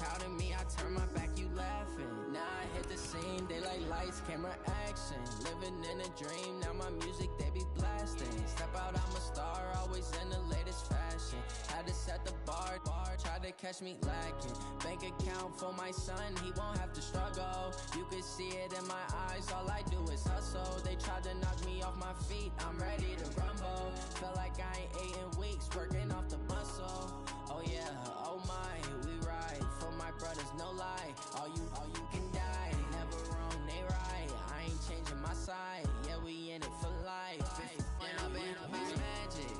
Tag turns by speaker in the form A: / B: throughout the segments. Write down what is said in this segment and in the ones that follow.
A: crowding me, I turn my back, you laughing. Now I hit the scene, they like lights, camera, action. Living in a dream, now my music, they be blasting. Step out, I'm a star, always in the latest fashion. Had to set the bar, try to catch me lacking. Bank account for my son, he won't have to struggle. You can see it in my eyes, all I do is hustle. They tried to knock me off my feet, I'm ready to rumble. Feel like I ain't ate in weeks, working off the muscle. Oh yeah, oh my, we ride for my brothers, no lie. All you can die, never wrong, they right. I ain't changing my side, yeah, we in it for life. And I've been magic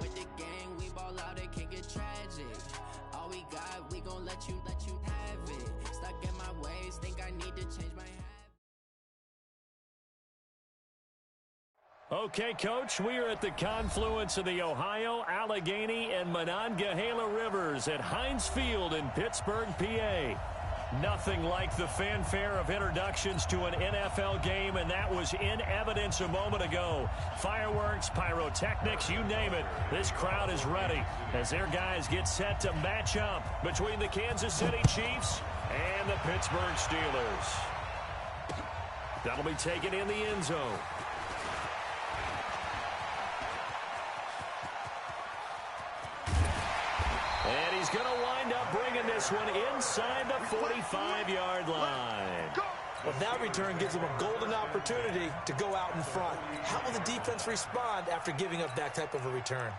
A: with the gang, we ball out, it can get tragic. All we got, we gon' let you have it. Stuck in my ways, think I need to change my habit.
B: Okay, Coach, we are at the confluence of the Ohio, Allegheny, and Monongahela Rivers at Heinz Field in Pittsburgh, PA. Nothing like the fanfare of introductions to an NFL game, and that was in evidence a moment ago. Fireworks, pyrotechnics, you name it. This crowd is ready as their guys get set to match up between the Kansas City Chiefs and the Pittsburgh Steelers. That'll be taken in the end zone. And he's going to wind up bringing this one inside the 45-yard line.
C: Well, that return gives him a golden opportunity to go out in front. How will the defense respond after giving up that type of a return?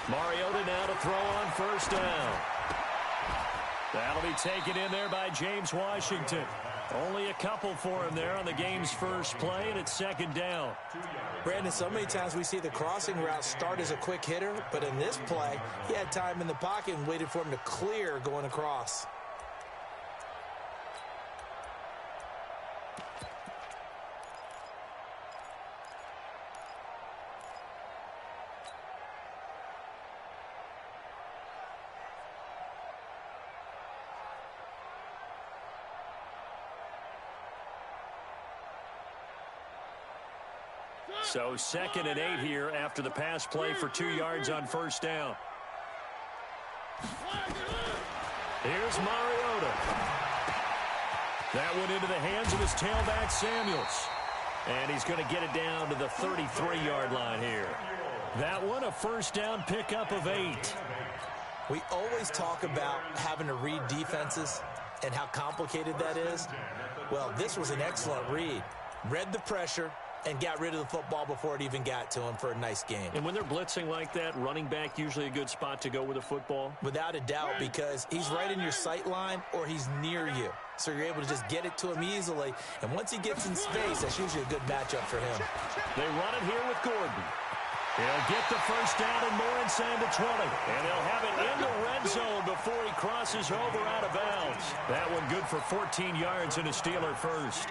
B: Mariota now to throw on first down. That'll be taken in there by James Washington. Only a couple for him there on the game's first play, and it's second down.
C: Brandon, so many times we see the crossing route start as a quick hitter, but in this play, he had time in the pocket and waited for him to clear going across.
B: So 2nd and 8 here after the pass play for 2 yards on first down. Here's Mariota. That went into the hands of his tailback, Samuels. And he's going to get it down to the 33-yard line here. That one, a first down pickup of 8.
C: We always talk about having to read defenses and how complicated that is. Well, this was an excellent read. Read the pressure and got rid of the football before it even got to him for a nice game.
B: And when they're blitzing like that, running back usually a good spot to go with a football?
C: Without a doubt, because he's right in your sight line or he's near you. So you're able to just get it to him easily. And once he gets in space, that's usually a good matchup for him.
B: They run it here with Gordon. He'll get the first down and more inside the 20. And they'll have it in the red zone before he crosses over out of bounds. That one good for 14 yards and a Steeler first.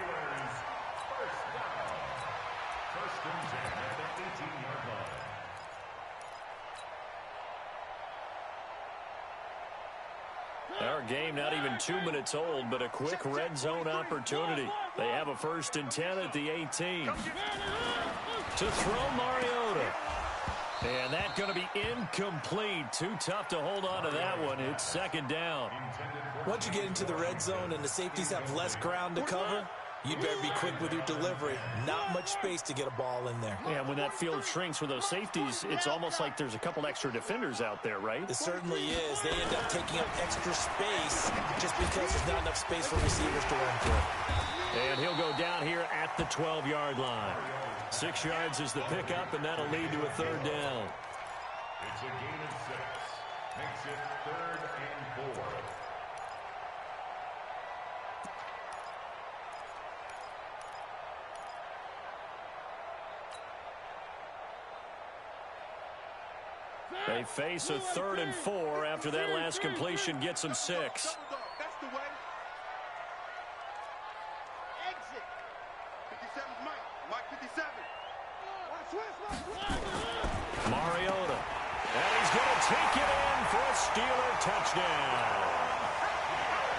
B: Our game not even 2 minutes old, but a quick red zone opportunity. They have a 1st and 10 at the 18. To throw Mariota. And that's going to be incomplete. Too tough to hold on to that one. It's second down.
C: Once you get into the red zone and the safeties have less ground to cover, you better be quick with your delivery. Not much space to get a ball in there.
B: Yeah, when that field shrinks with those safeties, it's almost like there's a couple extra defenders out there, right?
C: It certainly is. They end up taking up extra space just because there's not enough space for receivers to run through.
B: And he'll go down here at the 12-yard line. 6 yards is the pickup, and that'll lead to a third down.
D: It's a gain of 6. Makes it 3rd and 4.
B: They face a 3rd and 4 after that last completion gets them 6. Mariota. And he's going to take it in for a Steeler touchdown.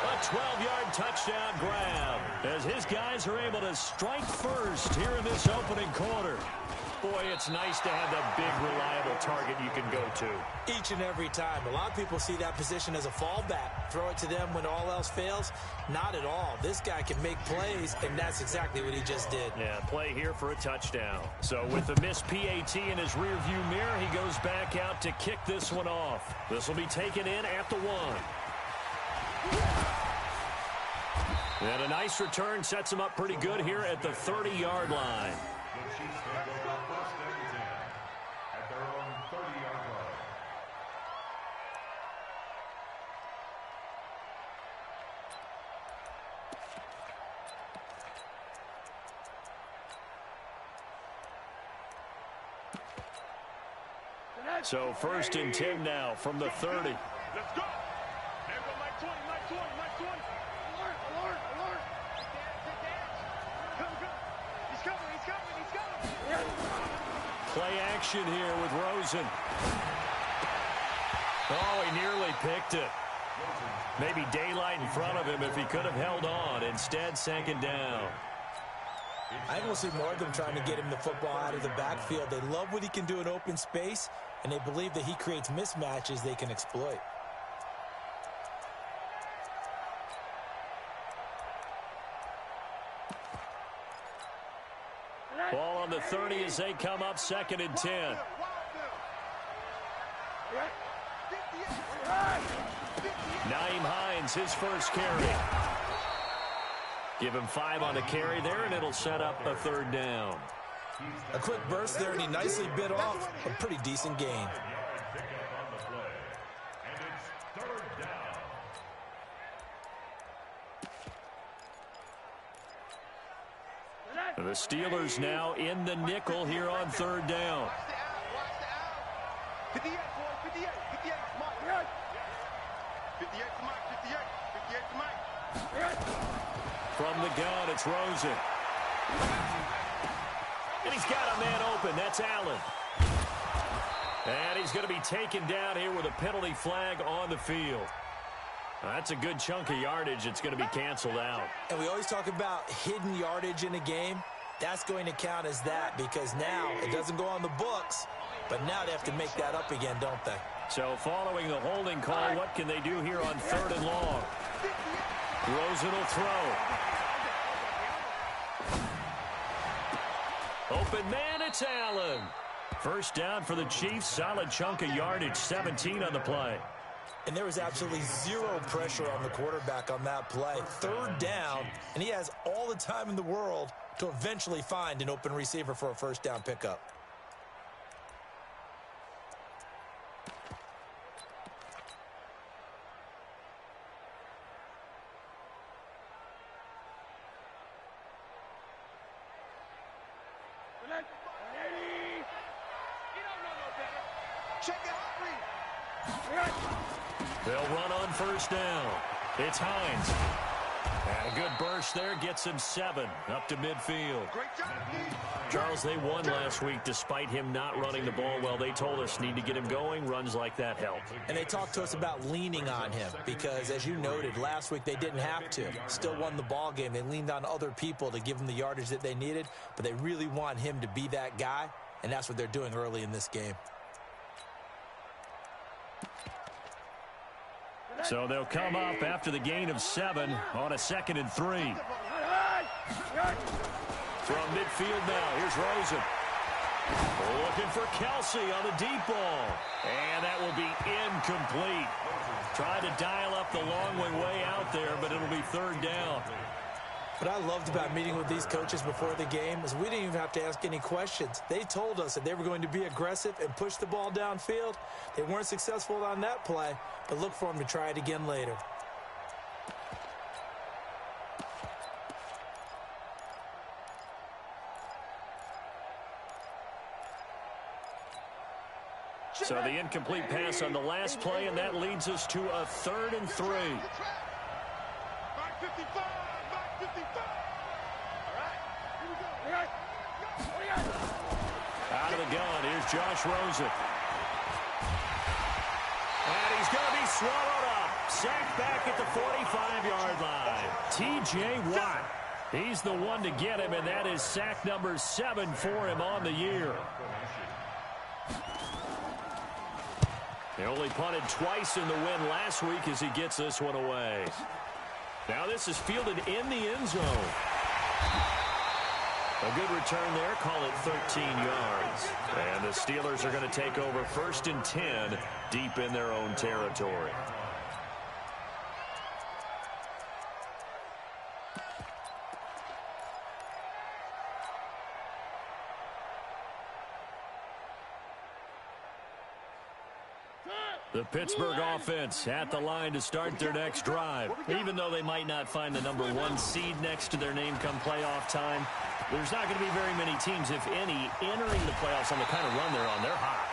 B: A 12-yard touchdown grab as his guys are able to strike first here in this opening quarter. Boy, it's nice to have that big, reliable target you can go to.
C: Each and every time. A lot of people see that position as a fallback. Throw it to them when all else fails. Not at all. This guy can make plays, and that's exactly what he just did.
B: Yeah, play here for a touchdown. So with the missed PAT in his rearview mirror, he goes back out to kick this one off. This will be taken in at the 1. And a nice return sets him up pretty good here at the 30-yard line.
D: The Chiefs take over first and 10 at their own 30-yard line.
B: So first and 10 now from the 30.
E: Let's go. There go Mike 20, Mike 20, Mike 20. Alert, alert, alert. Come, come. He's coming, he's coming, he's coming.
B: Play action here with Rosen. Oh, he nearly picked it. Maybe daylight in front of him if he could have held on. Instead, second down.
C: I think we'll see more of them trying to get him the football out of the backfield. They love what he can do in open space, and they believe that he creates mismatches they can exploit.
B: Ball on the 30 as they come up second and 10. Naeem Hines, his first carry. Give him 5 on the carry there, and it'll set up a third down.
C: A quick burst there, and he nicely bit off a pretty decent gain.
B: The Steelers now in the nickel here on third down.
E: 58, boy, 58, 58, Mike. 58 to Mike, 58, 58 to Mike.
B: From the gun, it's Rosen. And he's got a man open. That's Allen. And he's going to be taken down here with a penalty flag on the field. That's a good chunk of yardage. It's going to be canceled out.
C: And we always talk about hidden yardage in a game. That's going to count as that because now it doesn't go on the books, but now they have to make that up again, don't they?
B: So following the holding call, what can they do here on third and long? Rosen will throw. Open man, it's Allen. First down for the Chiefs. Solid chunk of yardage, 17 on the play.
C: And there was absolutely zero pressure on the quarterback on that play. Third down, and he has all the time in the world to eventually find an open receiver for a first down pickup.
B: They'll run on first down. It's Hines. And a good burst there gets him 7 up to midfield. Charles, they won last week despite him not running the ball well. They told us need to get him going. Runs like that help.
C: And they talked to us about leaning on him because, as you noted, last week they didn't have to. Still won the ball game. They leaned on other people to give them the yardage that they needed, but they really want him to be that guy, and that's what they're doing early in this game.
B: So they'll come up after the gain of 7 on a 2nd and 3. From midfield now, here's Rosen. Looking for Kelsey on the deep ball. And that will be incomplete. Tried to dial up the long way out there, but it'll be third down.
C: What I loved about meeting with these coaches before the game is we didn't even have to ask any questions. They told us that they were going to be aggressive and push the ball downfield. They weren't successful on that play, but look for them to try it again later.
B: So the incomplete pass on the last play, and that leads us to a 3rd and 3.
E: 55. All right.
B: Out of the gun, here's Josh Rosen. And he's going to be swallowed up. Sacked back at the 45-yard line. T.J. Watt. He's the one to get him, and that is sack number 7 for him on the year. He only punted twice in the win last week as he gets this one away. Now this is fielded in the end zone. A good return there, call it 13 yards. And the Steelers are going to take over 1st and 10 deep in their own territory. The Pittsburgh offense at the line to start their next drive. Even though they might not find the number 1 seed next to their name come playoff time, there's not going to be very many teams, if any, entering the playoffs on the kind of run they're on. They're hot.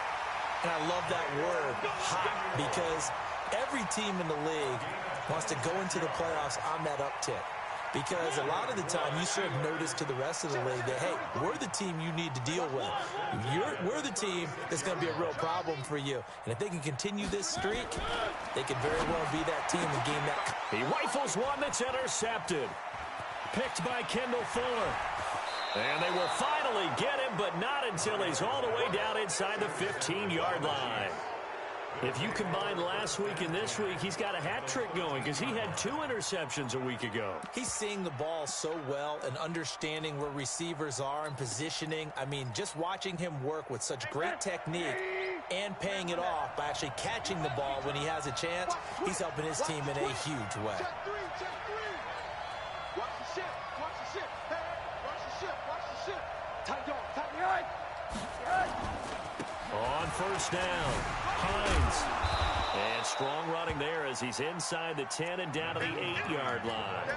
C: And I love that word, hot, because every team in the league wants to go into the playoffs on that uptick. Because a lot of the time you serve notice to the rest of the league that, hey, we're the team you need to deal with. We're the team that's going to be a real problem for you. And if they can continue this streak, they could very well be that team and gain that.
B: He rifles one that's intercepted. Picked by Kendall Fuller. And they will finally get him, but not until he's all the way down inside the 15-yard line. If you combine last week and this week, he's got a hat trick going because he had 2 interceptions a week ago.
C: He's seeing the ball so well and understanding where receivers are and positioning. I mean, just watching him work with such great technique and paying it off by actually catching the ball when he has a chance, he's helping his team in a huge way.
E: Watch the ship. Watch the ship. Hey, watch the ship. Watch the ship. Tight dog. Tight behind.
B: On 1st down, Hines. And strong running there as he's inside the 10 and down to the 8-yard line.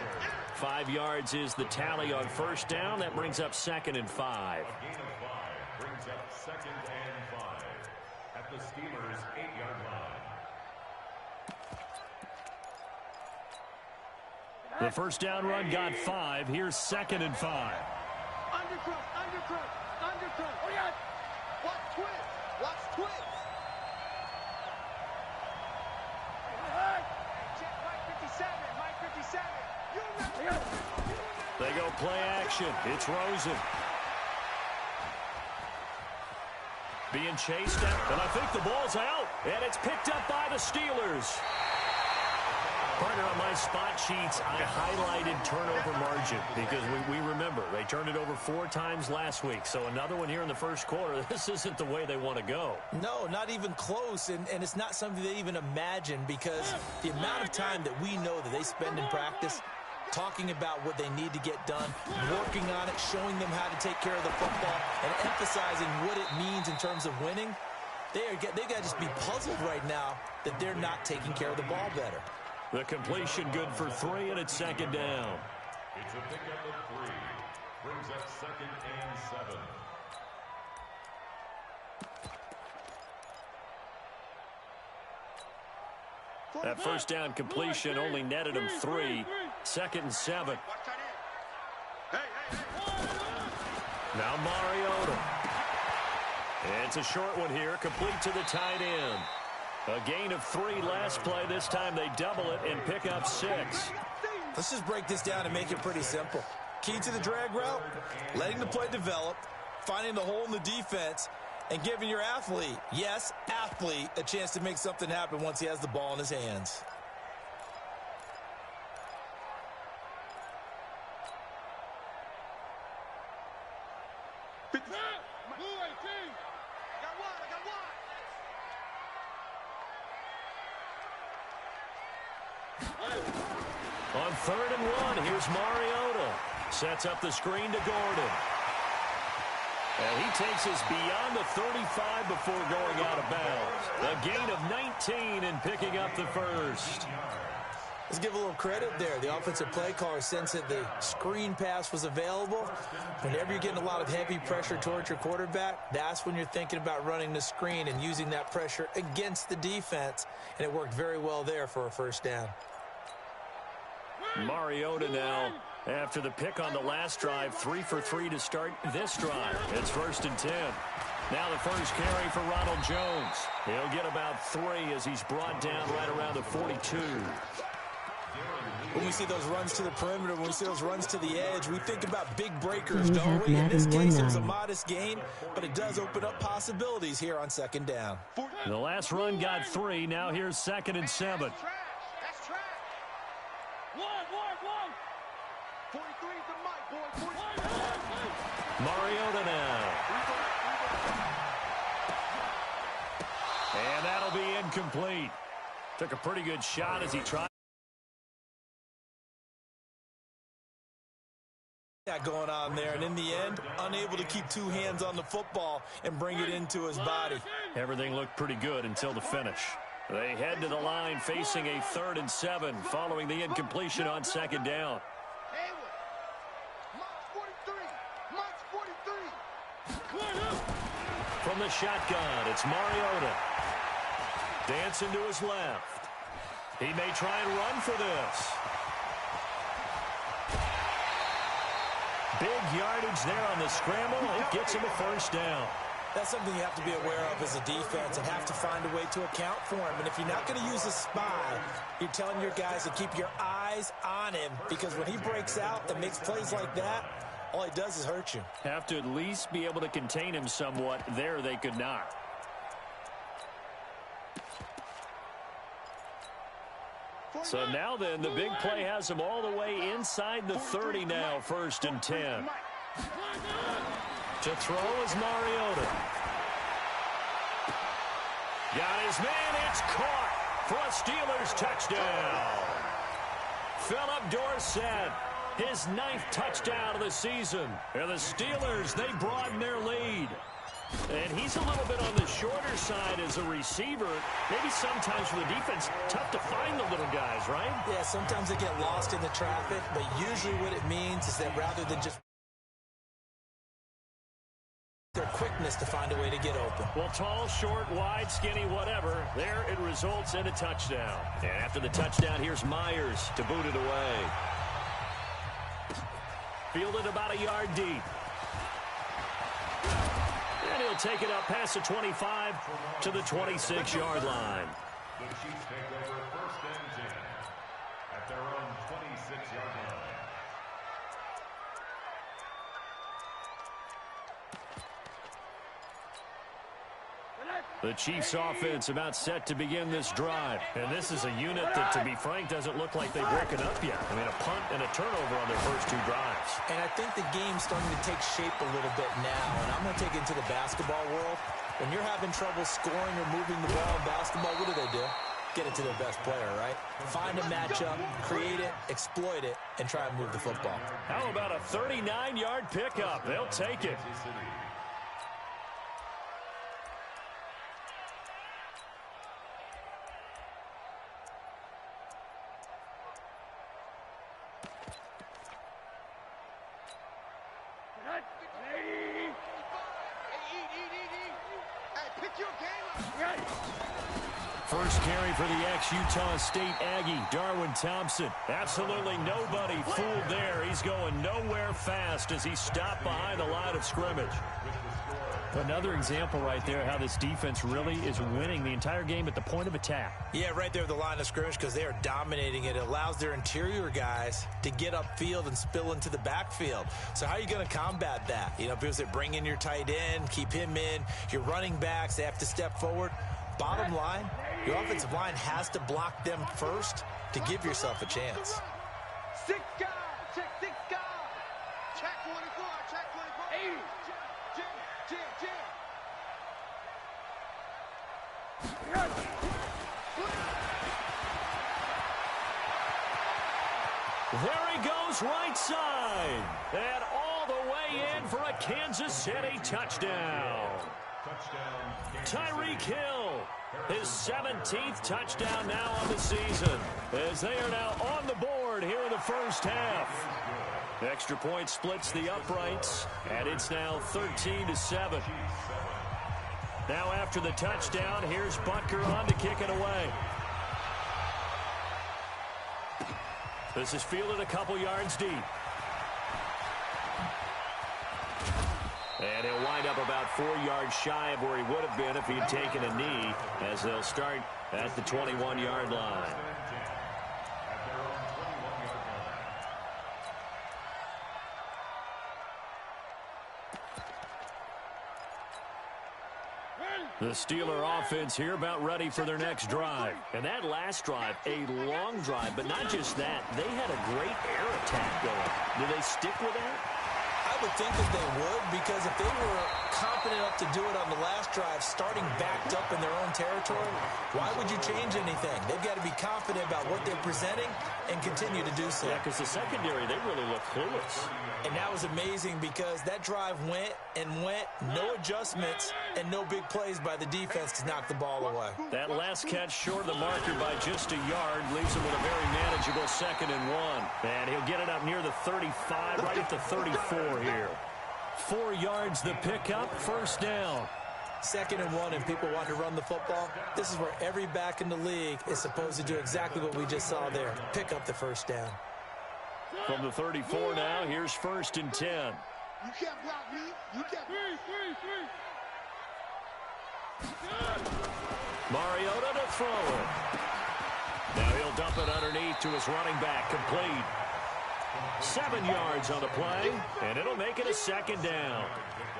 B: 5 yards is the tally on 1st down. That brings up 2nd and 5.
D: A gain of 5 brings up 2nd and 5 at the Steelers' 8-yard line.
B: The 1st down run got 5. Here's 2nd and 5.
E: Undercut. Oh, yeah. Watch twist. Watch twist. Check Mike 57.
B: They go play action. It's Rosen. Being chased out, and I think the ball's out, and it's picked up by the Steelers. Partner, on my spot sheets, I highlighted turnover margin because we remember they turned it over 4 times last week. So another one here in the first quarter. This isn't the way they want to go.
C: No, not even close, and it's not something they even imagine because the amount of time that we know that they spend in practice talking about what they need to get done, working on it, showing them how to take care of the football, and emphasizing what it means in terms of winning, they've got to just be puzzled right now that they're not taking care of the ball better.
B: The completion good for 3, and it's 2nd down.
D: It's a pickup of 3. Brings up 2nd and 7.
B: That 1st down completion only netted him 3. 2nd and 7. Now Mariota. It's a short one here, complete to the tight end. A gain of 3 last play. This time they double it and pick up 6.
C: Let's just break this down and make it pretty simple. Key to the drag route, letting the play develop, finding the hole in the defense, and giving your athlete, yes, athlete, a chance to make something happen once he has the ball in his hands.
B: On 3rd and 1, here's Mariota. Sets up the screen to Gordon. And he takes us beyond the 35 before going out of bounds. A gain of 19 and picking up the 1st.
C: Let's give a little credit there. The offensive play caller sensed that the screen pass was available. Whenever you're getting a lot of heavy pressure towards your quarterback, that's when you're thinking about running the screen and using that pressure against the defense. And it worked very well there for a 1st down.
B: Mariota now After the pick on the last drive, 3 for 3 to start this drive. It's 1st and 10. Now the first carry for Ronald Jones. He'll get about 3 as he's brought down right around the 42.
C: When we see those runs to the perimeter, when we see those runs to the edge, we think about big breakers, don't we? In this case, it was a modest gain, but it does open up possibilities here on 2nd down.
B: The last run got 3. Now here's 2nd and 7.
E: That's trash. One. 43 is the mic, boy. 43.
B: Mariota now. And that'll be incomplete. Took a pretty good shot as he tried.
C: That going on there, and in the end, unable to keep 2 hands on the football and bring it into his body.
B: Everything looked pretty good until the finish. They head to the line facing a 3rd and 7 following the incompletion on 2nd down. From the shotgun, it's Mariota. Dancing to his left. He may try and run for this. Big yardage there on the scramble. It gets him a 1st down.
C: That's something you have to be aware of as a defense and have to find a way to account for him. And if you're not going to use a spy, you're telling your guys to keep your eyes on him, because when he breaks out and makes plays like that, all he does is hurt you.
B: Have to at least be able to contain him somewhat. There they could not. So now then, the big play has him all the way inside the 30 now, 1st and 10. To throw is Mariota. Got his man, it's caught for a Steelers touchdown. Philip Dorsett, his 9th touchdown of the season. And the Steelers, they broaden their lead. And he's a little bit on the shorter side as a receiver. Maybe sometimes for the defense, tough to find the little guys, right?
C: Yeah, sometimes they get lost in the traffic, but usually what it means is that rather than just their quickness to find a way to get open.
B: Well, tall, short, wide, skinny, whatever. There it results in a touchdown. And after the touchdown, here's Myers to boot it away. Fielded about a yard deep. And he'll take it up past the 25 to the 26-yard line.
D: The Chiefs take over 1st and 10 at their own 26-yard line.
B: The Chiefs offense about set to begin this drive. And this is a unit that, to be frank, doesn't look like they've woken up yet. I mean, a punt and a turnover on their first 2 drives.
C: And I think the game's starting to take shape a little bit now. And I'm going to take it into the basketball world. When you're having trouble scoring or moving the ball in basketball, what do? Get it to their best player, right? Find a matchup, create it, exploit it, and try and move the football.
B: How about a 39-yard pickup? They'll take it. First carry for the ex-Utah State Aggie, Darwin Thompson. Absolutely nobody fooled there. He's going nowhere fast as he's stopped behind the line of scrimmage. Another example right there how this defense really is winning the entire game at the point of attack.
C: Yeah, right there at the line of scrimmage, because they are dominating it. It allows their interior guys to get upfield and spill into the backfield. So how are you going to combat that? You know, because they bring in your tight end, keep him in. Your running backs, they have to step forward. Bottom line, your offensive line has to block them first to give yourself a chance.
E: 6 guys. Check 6 guys. Check 24. Check 24. Hey.
B: There he goes right side. And all the way in for a Kansas City touchdown. Tyreek Hill, his 17th touchdown now on the season, as they are now on the board here in the first half. Extra point splits the uprights, and it's now 13-7. Now after the touchdown, here's Butker on to kick it away. This is fielded a couple yards deep. And he'll wind up about 4 yards shy of where he would have been if he'd taken a knee, as they'll start at the 21-yard line. The Steeler offense here about ready for their next drive. And that last drive, a long drive, but not just that. They had a great air attack going. Do they stick with that?
C: I would think that they would, because if they were confident enough to do it on the last drive, starting backed up in their own territory, why would you change anything? They've got to be confident about what they're presenting and continue to do so.
B: Yeah, because the secondary, they really look clueless.
C: And that was amazing because that drive went and went, no adjustments, and no big plays by the defense to knock the ball away.
B: That last catch short of the marker by just a yard leaves him with a very manageable 2nd and 1. And he'll get it up near the 35, right at the 34 here. 4 yards the pickup, 1st down.
C: 2nd and 1, and people want to run the football. This is where every back in the league is supposed to do exactly what we just saw there. Pick up the 1st down.
B: From the 34 now, here's 1st and 10.
E: You can't block me. You can't.
B: Mariota to throw it. Now he'll dump it underneath to his running back, complete. 7 yards on the play, and it'll make it a 2nd down.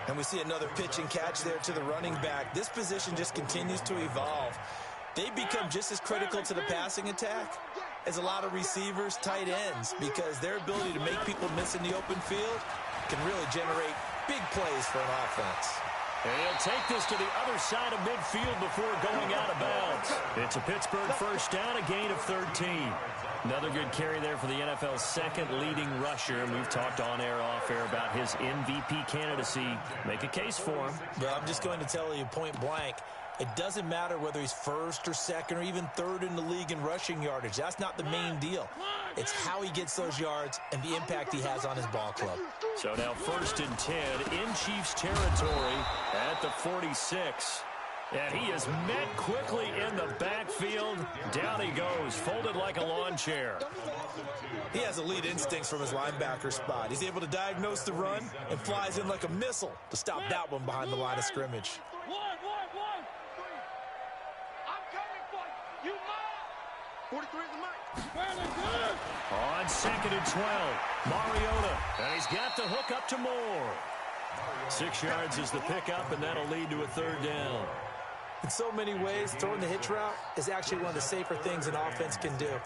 C: And we see another pitch and catch there to the running back. This position just continues to evolve. They become just as critical to the passing attack as a lot of receivers, tight ends, because their ability to make people miss in the open field can really generate big plays for an offense.
B: And he'll take this to the other side of midfield before going out of bounds. It's a Pittsburgh 1st down, a gain of 13. Another good carry there for the NFL's 2nd leading rusher, and we've talked on air, off air about his MVP candidacy. Make a case for him.
C: Well, I'm just going to tell you point blank, it doesn't matter whether he's 1st or 2nd or even 3rd in the league in rushing yardage. That's not the main deal. It's how he gets those yards and the impact he has on his ball club.
B: So now 1st and 10 in Chiefs territory at the 46. And he is met quickly in the backfield. Down he goes, folded like a lawn chair.
C: He has elite instincts from his linebacker spot. He's able to diagnose the run and flies in like a missile to stop that one behind the line of scrimmage.
E: I'm coming for you. You mine. 43 is the mic.
B: On 2nd and 12, Mariota. And he's got the hook up to Moore. 6 yards is the pickup, and that'll lead to a 3rd down.
C: In so many ways, throwing the hitch route is actually one of the safer things an offense can do.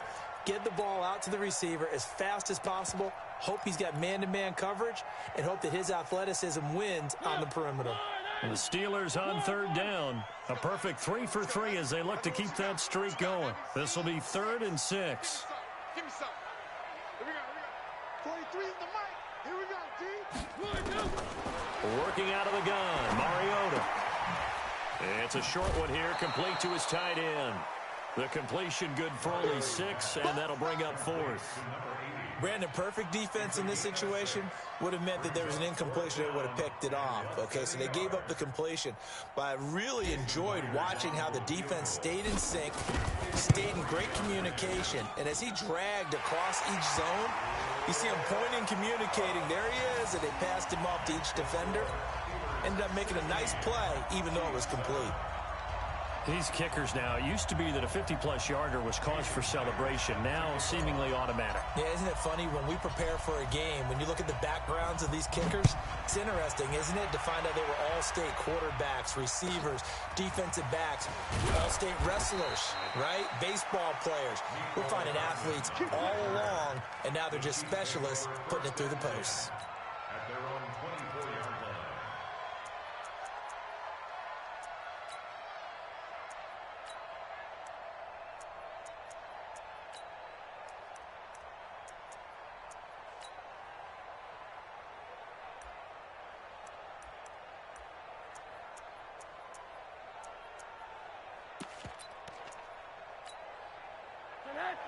C: Get the ball out to the receiver as fast as possible, hope he's got man-to-man coverage, and hope that his athleticism wins on the perimeter.
B: And the Steelers on 3rd down. A perfect 3 for 3 as they look to keep that streak going. This will be 3rd and 6.
E: Give me something. Here we go. 43 is the mic. Here we go, D.
B: Working out of the gun, Mariota. It's a short one here, complete to his tight end. The completion good for only 6, and that'll bring up 4th.
C: Brandon, perfect defense in this situation would have meant that there was an incompletion that would have picked it off. Okay, so they gave up the completion. But I really enjoyed watching how the defense stayed in sync, stayed in great communication, and as he dragged across each zone, you see him pointing, communicating. There he is, and they passed him off to each defender. Ended up making a nice play, even though it was complete.
B: These kickers now, it used to be that a 50-plus yarder was cause for celebration. Now, seemingly automatic.
C: Yeah, isn't it funny when we prepare for a game, when you look at the backgrounds of these kickers, it's interesting, isn't it, to find out they were all-state quarterbacks, receivers, defensive backs, all-state wrestlers, right? Baseball players. We're finding athletes all along, and now they're just specialists putting it through the posts.
D: At their own 24-yard line.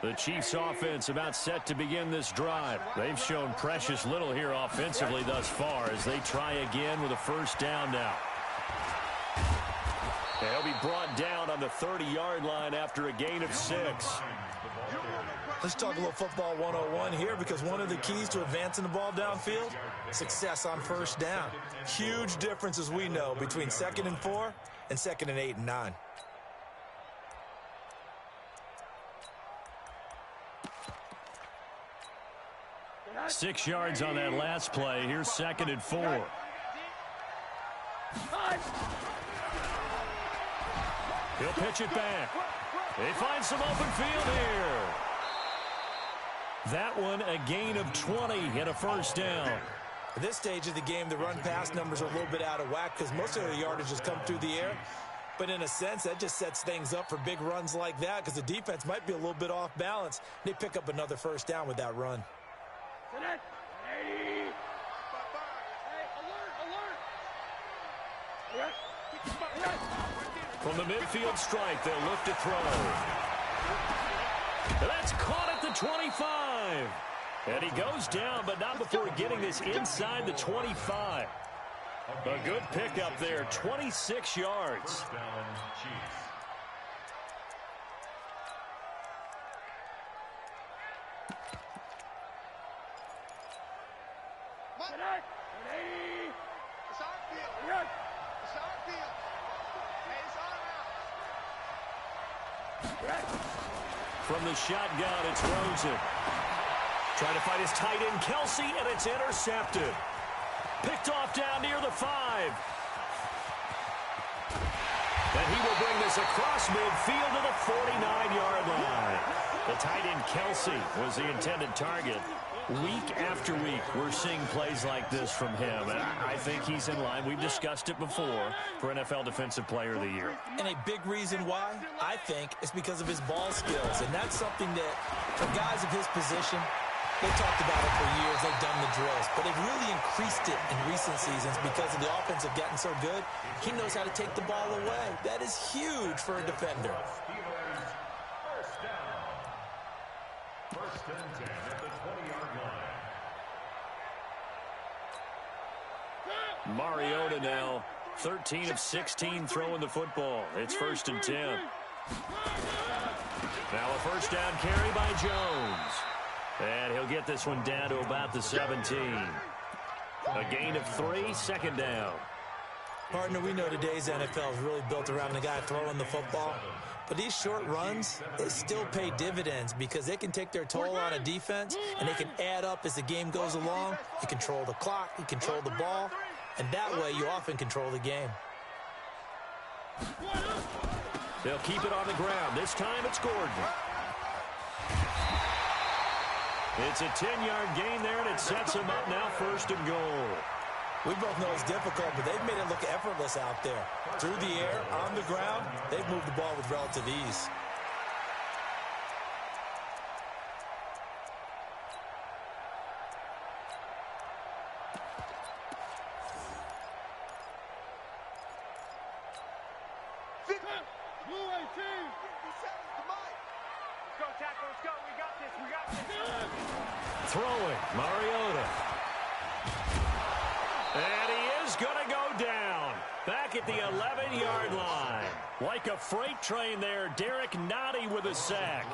B: The Chiefs offense about set to begin this drive. They've shown precious little here offensively thus far as they try again with a 1st down now. He'll be brought down on the 30-yard line after a gain of 6.
C: Let's talk a little football 101 here, because one of the keys to advancing the ball downfield, success on first down. Huge difference, as we know, between 2nd and 4 and 2nd and 8 and 9.
B: Six yards on that last play. Here's 2nd and 4. He'll pitch it back. They find some open field here. That one a gain of 20 and a first down.
C: At this stage of the game, the run-pass numbers are a little bit out of whack because most of the yardage has come through the air. But in a sense, that just sets things up for big runs like that, because the defense might be a little bit off balance. They pick up another first down with that run.
B: From the midfield stripe, they'll look to throw. That's caught at the 25. And he goes down, but not before getting this inside the 25. A good pickup there, 26 yards. From the shotgun, it's Rosen. Trying to find his tight end, Kelsey, and it's intercepted. Picked off down near the 5. And he will bring this across midfield to the 49-yard line. The tight end, Kelsey, was the intended target. Week after week, we're seeing plays like this from him, and I think he's in line. We've discussed it before for NFL Defensive Player of the Year.
C: And a big reason why, I think, is because of his ball skills, and that's something that, for guys of his position, they talked about it for years. They've done the drills, but they've really increased it in recent seasons because of the offense have gotten so good. He knows how to take the ball away. That is huge for a defender.
D: First and 10 at the 20-yard line.
B: Mariota now, 13 of 16 throwing the football. It's 1st and 10. Now a first down carry by Jones. And he'll get this one down to about the 17. A gain of 3, 2nd down.
C: Partner, we know today's NFL is really built around the guy throwing the football. But these short runs, they still pay dividends because they can take their toll on a defense, and they can add up as the game goes along. You control the clock, you control the ball, and that way you often control the game.
B: They'll keep it on the ground. This time it's Gordon. It's a 10-yard gain there, and it sets him up now 1st and goal.
C: We both know it's difficult, but they've made it look effortless out there. Through the air, on the ground, they've moved the ball with relative ease.
B: Throwing, Mariota. And he is going to go down. Back at the 11-yard line. Like a freight train there, Derek Nottie with a sack.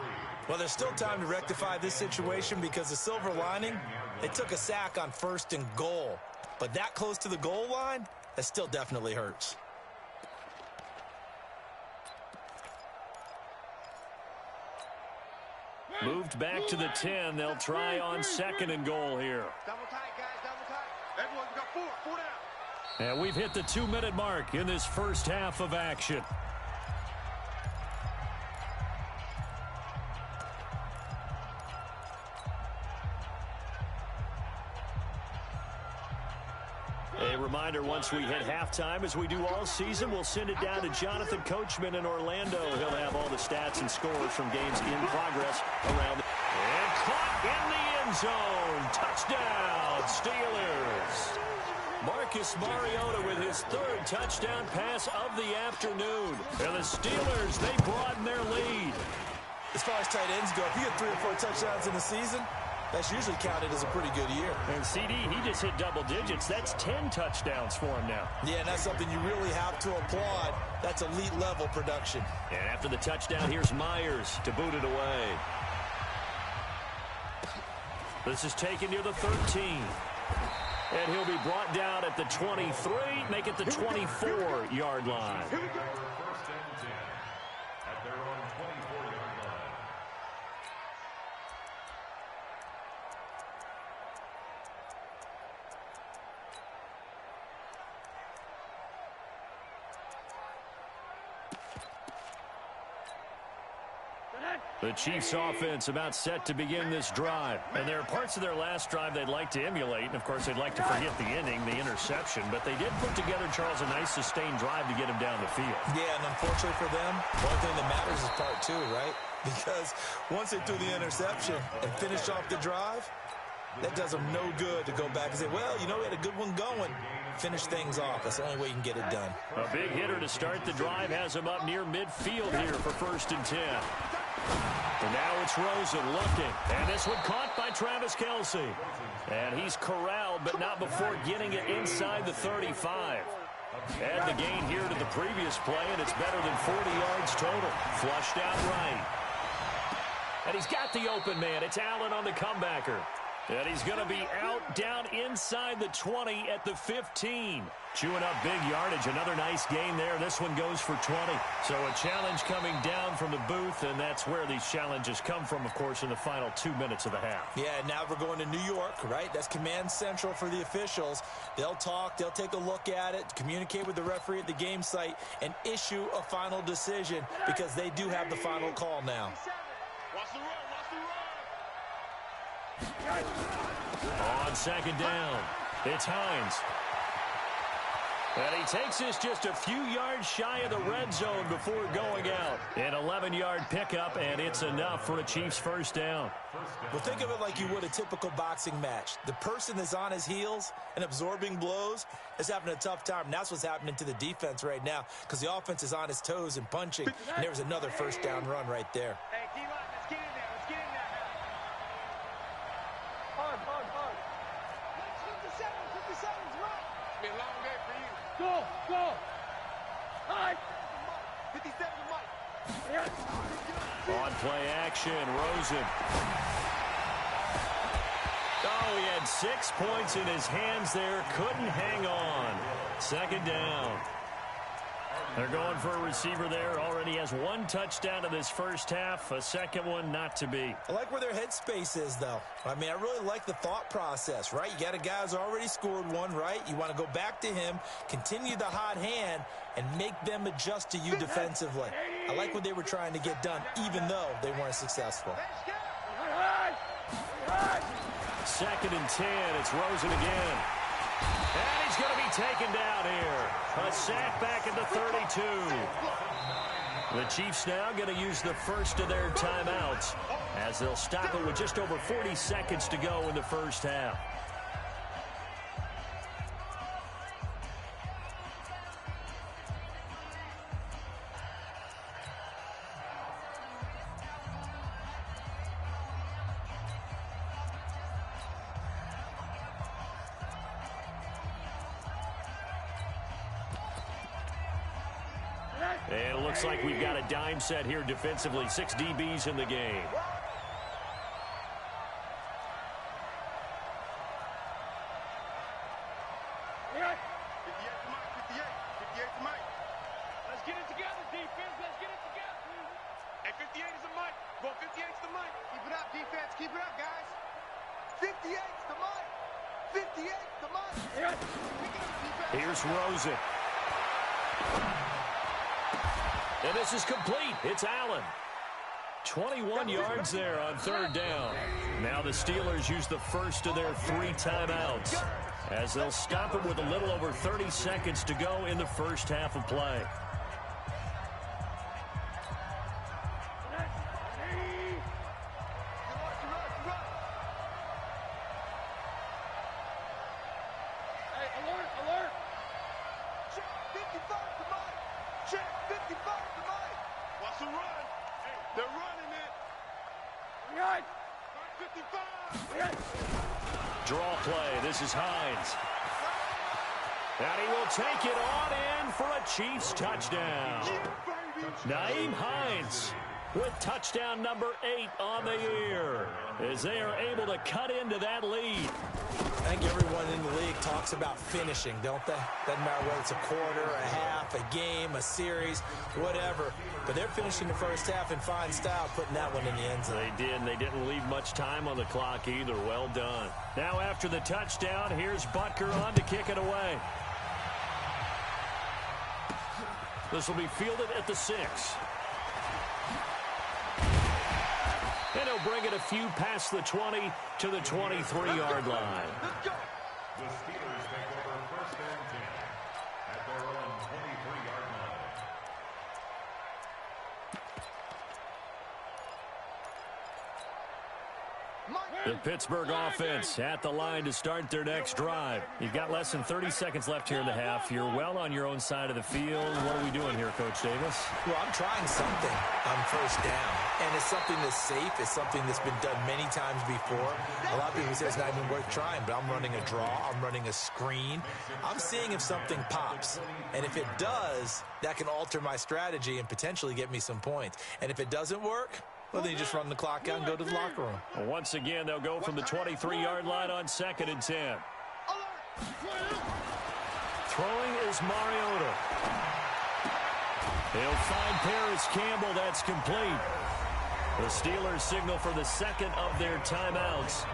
C: Well, there's still time to rectify this situation because the silver lining, they took a sack on 1st and goal. But that close to the goal line, that still definitely hurts.
B: Moved back to the 10. They'll try on 2nd and goal here.
E: Double tight, guys, double tight. Everyone, we got 4 down.
B: And we've hit the 2-minute mark in this first half of action. A reminder, once we hit halftime, as we do all season, we'll send it down to Jonathan Coachman in Orlando. He'll have all the stats and scores from games in progress around. And caught in the end zone. Touchdown, Steelers. Marcus Mariota with his 3rd touchdown pass of the afternoon. And the Steelers, they broaden their lead.
C: As far as tight ends go, if you get 3 or 4 touchdowns in the season, that's usually counted as a pretty good year.
B: And CD, he just hit double digits. That's 10 touchdowns for him now.
C: Yeah, and that's something you really have to applaud. That's elite-level production.
B: And after the touchdown, here's Myers to boot it away. This is taken near the 13. And he'll be brought down at the 23, make it the 24-yard line.
D: First and 10 at their own 24-yard line.
B: The Chiefs offense about set to begin this drive. And there are parts of their last drive they'd like to emulate. And, of course, they'd like to forget the ending, the interception. But they did put together, Charles, a nice sustained drive to get him down the field.
C: Yeah, and unfortunately for them, one thing that matters is part two, right? Because once they threw the interception and finished off the drive, that does them no good to go back and say, well, you know, we had a good one going. Finish things off. That's the only way you can get it done.
B: A big hitter to start the drive has him up near midfield here for 1st and 10. And now it's Rosen looking. And this one caught by Travis Kelce. And he's corralled, but not before getting it inside the 35. Add the gain here to the previous play, and it's better than 40 yards total. Flushed out right. And he's got the open man. It's Allen on the comebacker. And he's going to be out down inside the 20 at the 15. Chewing up big yardage. Another nice gain there. This one goes for 20. So a challenge coming down from the booth, and that's where these challenges come from, of course, in the final 2 minutes of the half.
C: Yeah, now we're going to New York, right? That's command central for the officials. They'll talk, they'll take a look at it, communicate with the referee at the game site, and issue a final decision because they do have the final call now.
E: Watch the run, watch the run.
B: On 2nd down, it's Hines. And he takes this just a few yards shy of the red zone before going out. An 11-yard pickup, and it's enough for a Chiefs 1st down.
C: Well, think of it like you would a typical boxing match. The person that's on his heels and absorbing blows is having a tough time. And that's what's happening to the defense right now because the offense is on his toes and punching. And there was another 1st down run right there.
E: Hey, D-line, let's get in there. Let's get in there now. Hard. 50 seconds, run. It's been a long day for you. Go. Hard. 50 seconds, Mike.
B: On play action, Rosen. Oh, he had 6 points in his hands there. Couldn't hang on. 2nd down. They're going for a receiver there. Already has 1 touchdown in this first half. A second one not to be.
C: I like where their headspace is, though. I mean, I really like the thought process, right? You got a guy who's already scored one, right? You want to go back to him, continue the hot hand, and make them adjust to you defensively. I like what they were trying to get done, even though they weren't successful.
B: 2nd and 10. It's Rosen again. And he's going to be taken down here. A sack back at the 32. The Chiefs now going to use the first of their timeouts as they'll stop it with just over 40 seconds to go in the first half. And it looks like we've got a dime set here defensively. 6 DBs in the game.
E: Let's get it together, defense. Let's get it together. Hey, 58 is the mic. Go 58's the mic. Keep it up, defense. Keep it up, guys. 58's the mic. 58's the mic.
B: Here's Rosen. And this is complete. It's Allen. 21 yards there on 3rd down. Now the Steelers use the first of their 3 timeouts as they'll stop it with a little over 30 seconds to go in the first half of play. Draw play. This is Hines. And he will take it on in for a Chiefs touchdown. Nyheim Hines with touchdown number 8 on the year as they are able to cut into that lead.
C: I think everyone in the league talks about finishing, don't they? Doesn't matter whether it's a quarter, a half, a game, a series, whatever. But they're finishing the first half in fine style, putting that one in the end zone.
B: They did, and they didn't leave much time on the clock either. Well done. Now after the touchdown, here's Butker on to kick it away. This will be fielded at the 6. And he'll bring it a few past the 20 to the 23-yard line.
D: The Steelers take over first and 10 at their own 23-yard line.
B: The Pittsburgh offense at the line to start their next drive. You've got less than 30 seconds left here in the half. You're well on your own side of the field. What are we doing here, Coach Davis?
C: Well, I'm trying something on first down. And it's something that's safe. It's something that's been done many times before. A lot of people say it's not even worth trying, but I'm running a draw. I'm running a screen. I'm seeing if something pops. And if it does, that can alter my strategy and potentially get me some points. And if it doesn't work, well, then you just run the clock out and go to the locker room.
B: Well, once again, they'll go from the 23-yard line on 2nd and 10. Throwing is Mariota. He'll find Paris Campbell. That's complete. The Steelers signal for the second of their timeouts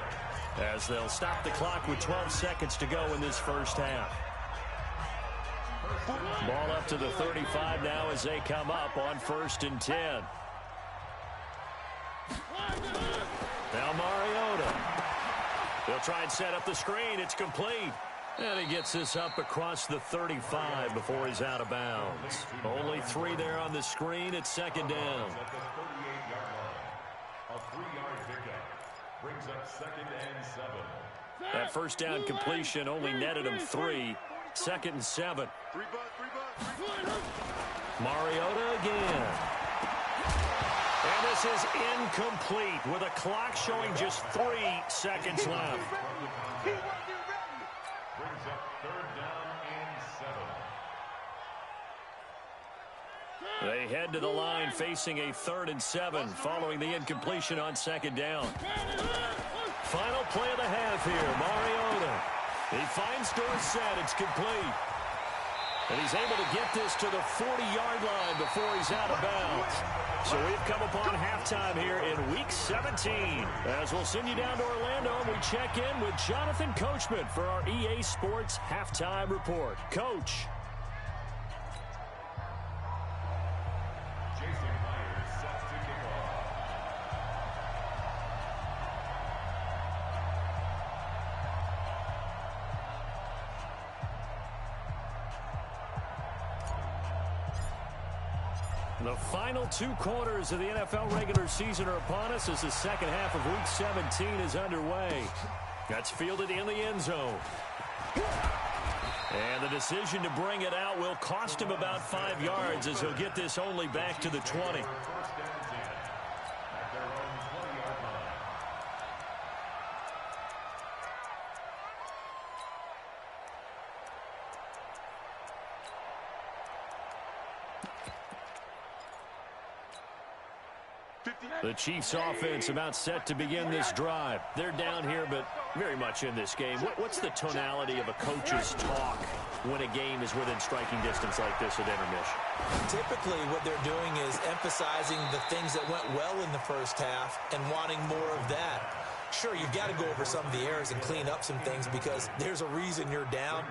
B: as they'll stop the clock with 12 seconds to go in this first half. Ball up to the 35 now as they come up on 1st and 10. Now Mariota. They'll try and set up the screen. It's complete. And he gets this up across the 35 before he's out of bounds. Only 3 there on the screen. It's 2nd down.
D: At the 38-yard line. A 3-yard pickup brings up 2nd and 7.
B: That first down completion only netted him 3. 2nd and 7. Mariota again. And this is incomplete with a clock showing just 3 seconds left.
D: Brings up 3rd down and 7.
B: They head to the line facing a 3rd and 7 following the incompletion on 2nd down. Final play of the half here, Mariota. He finds Dorsett. It's complete. And he's able to get this to the 40-yard line before he's out of bounds. So we've come upon halftime here in Week 17. As we'll send you down to Orlando, and we check in with Jonathan Coachman for our EA Sports Halftime Report. Coach.
D: Jason Myers set to kick off.
B: The final 2 quarters of the NFL regular season are upon us as the second half of Week 17 is underway. That's fielded in the end zone. And the decision to bring it out will cost him about 5 yards as he'll get this only back to the 20.
D: First and 10 at their own 20-yard line.
B: The Chiefs offense about set to begin this drive. They're down here, but very much in this game. What's the tonality of a coach's talk when a game is within striking distance like this at intermission?
C: Typically, what they're doing is emphasizing the things that went well in the first half and wanting more of that. Sure, you've got to go over some of the errors and clean up some things because there's a reason you're down.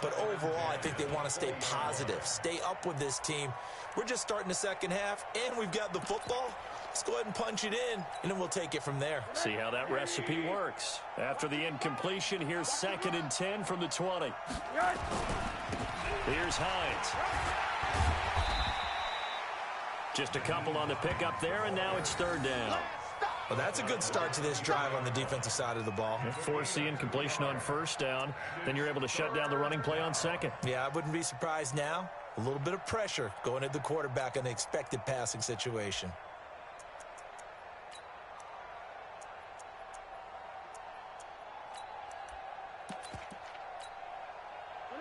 C: But overall, I think they want to stay positive, stay up with this team. We're just starting the second half, and we've got the football. Let's go ahead and punch it in, and then we'll take it from there.
B: See how that recipe works. After the incompletion, here's 2nd and 10 from the 20. Here's Hines. Just a couple on the pickup there, and now it's 3rd down.
C: Well, that's a good start to this drive on the defensive side of the ball.
B: Force the incompletion on 1st down, then you're able to shut down the running play on 2nd.
C: Yeah, I wouldn't be surprised now. A little bit of pressure going at the quarterback in the expected passing situation.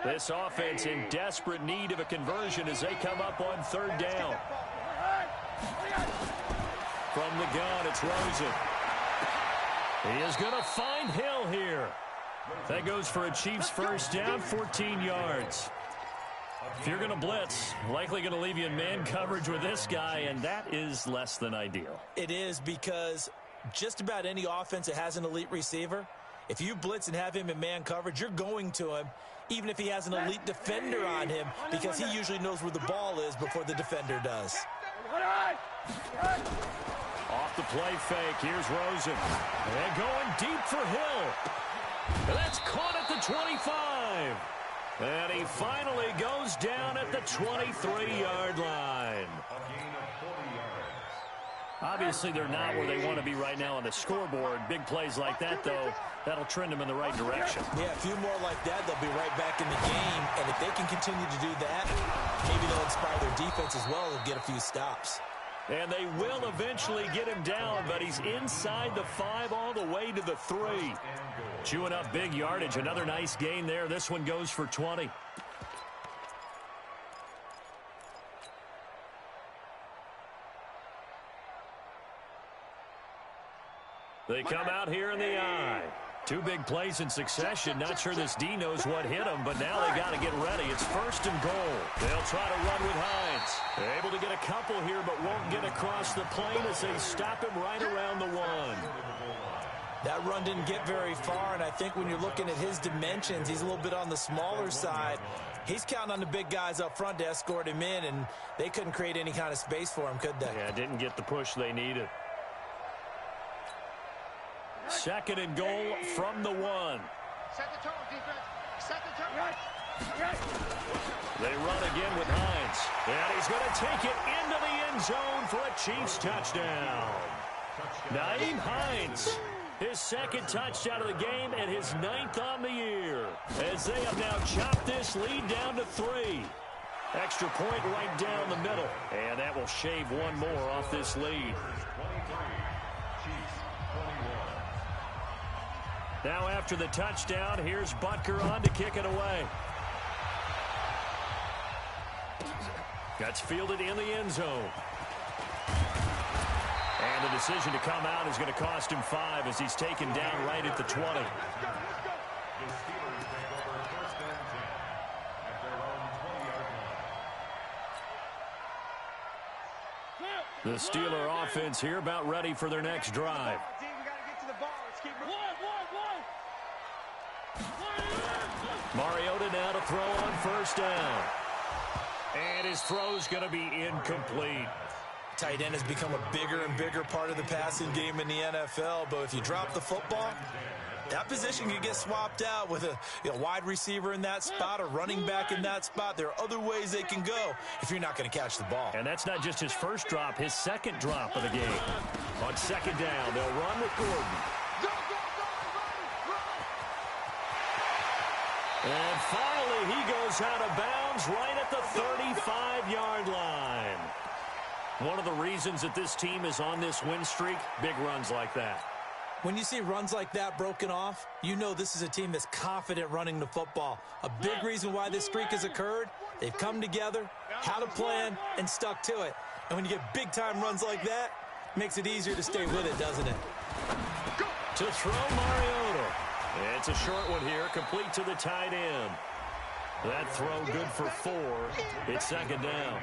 B: This offense in desperate need of a conversion as they come up on third down. From the gun, it's Rosen. He is going to find Hill here. That goes for a Chiefs first down, 14 yards. If you're going to blitz, likely going to leave you in man coverage with this guy, and that is less than ideal.
C: It is, because just about any offense that has an elite receiver, if you blitz and have him in man coverage, you're going to him, even if he has an elite defender on him, because he usually knows where the ball is before the defender does.
B: Off the play fake, here's Rosen. And going deep for Hill. And that's caught at the 25. And he finally goes down at the 23-yard line. Obviously, they're not where they want to be right now on the scoreboard. Big plays like that, though, that'll trend them in the right direction.
C: Yeah, a few more like that, they'll be right back in the game. And if they can continue to do that, maybe they'll inspire their defense as well and get a few stops.
B: And they will eventually get him down, but he's inside the 5 all the way to the 3. Chewing up big yardage. Another nice gain there. This one goes for 20. They come out here in the I. 2 big plays in succession. Not sure this D knows what hit him, but now they got to get ready. It's first and goal. They'll try to run with Hines. They're able to get a couple here, but won't get across the plane as they stop him right around the 1.
C: That run didn't get very far, and I think when you're looking at his dimensions, he's a little bit on the smaller side. He's counting on the big guys up front to escort him in, and they couldn't create any kind of space for him, could they?
B: Yeah, didn't get the push they needed. Second and goal from the 1.
E: Set the tone, defense. Set the tone.
B: They run again with Hines. And he's going to take it into the end zone for a Chiefs touchdown. Nyheim Hines, his second touchdown of the game and his 9th on the year. As they have now chopped this lead down to 3. Extra point right down the middle. And that will shave one more off this lead. Now after the touchdown, here's Butker on to kick it away. That's fielded in the end zone. And the decision to come out is going to cost him 5 as he's taken down right at the 20. The Steeler offense here about ready for their next drive. Mariota now to throw on first down. And his throw's going to be incomplete.
C: Tight end has become a bigger and bigger part of the passing game in the NFL, but if you drop the football, that position can get swapped out with a wide receiver in that spot or running back in that spot. There are other ways they can go if you're not going to catch the ball.
B: And that's not just his first drop, his second drop of the game. On second down, they'll run with Gordon. And finally, he goes out of bounds right at the 35-yard line. One of the reasons that this team is on this win streak, big runs like that.
C: When you see runs like that broken off, you know this is a team that's confident running the football. A big reason why this streak has occurred, they've come together, had a plan, and stuck to it. And when you get big-time runs like that, it makes it easier to stay with it, doesn't it?
B: To throw Mariota. It's a short one here, complete to the tight end. That throw good for 4. It's second down.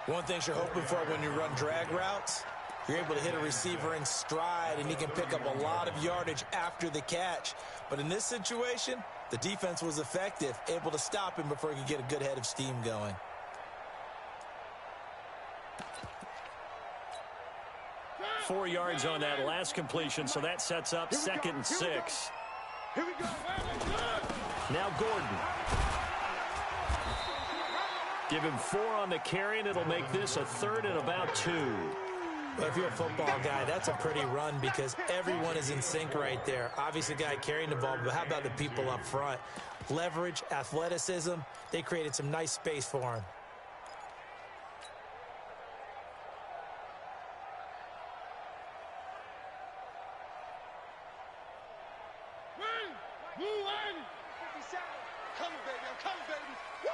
C: One thing you're hoping for when you run drag routes, you're able to hit a receiver in stride, and he can pick up a lot of yardage after the catch. But in this situation, the defense was effective, able to stop him before he could get a good head of steam going.
B: Four yards on that last completion, so that sets up second and 6.
E: Here we go.
B: Now Gordon. Give him 4 on the carry, and it'll make this a third and about 2.
C: Well, if you're a football guy, that's a pretty run because everyone is in sync right there. Obviously, the guy carrying the ball, but how about the people up front? Leverage, athleticism, they created some nice space for him.
E: coming, baby. I'm coming, baby. Woo!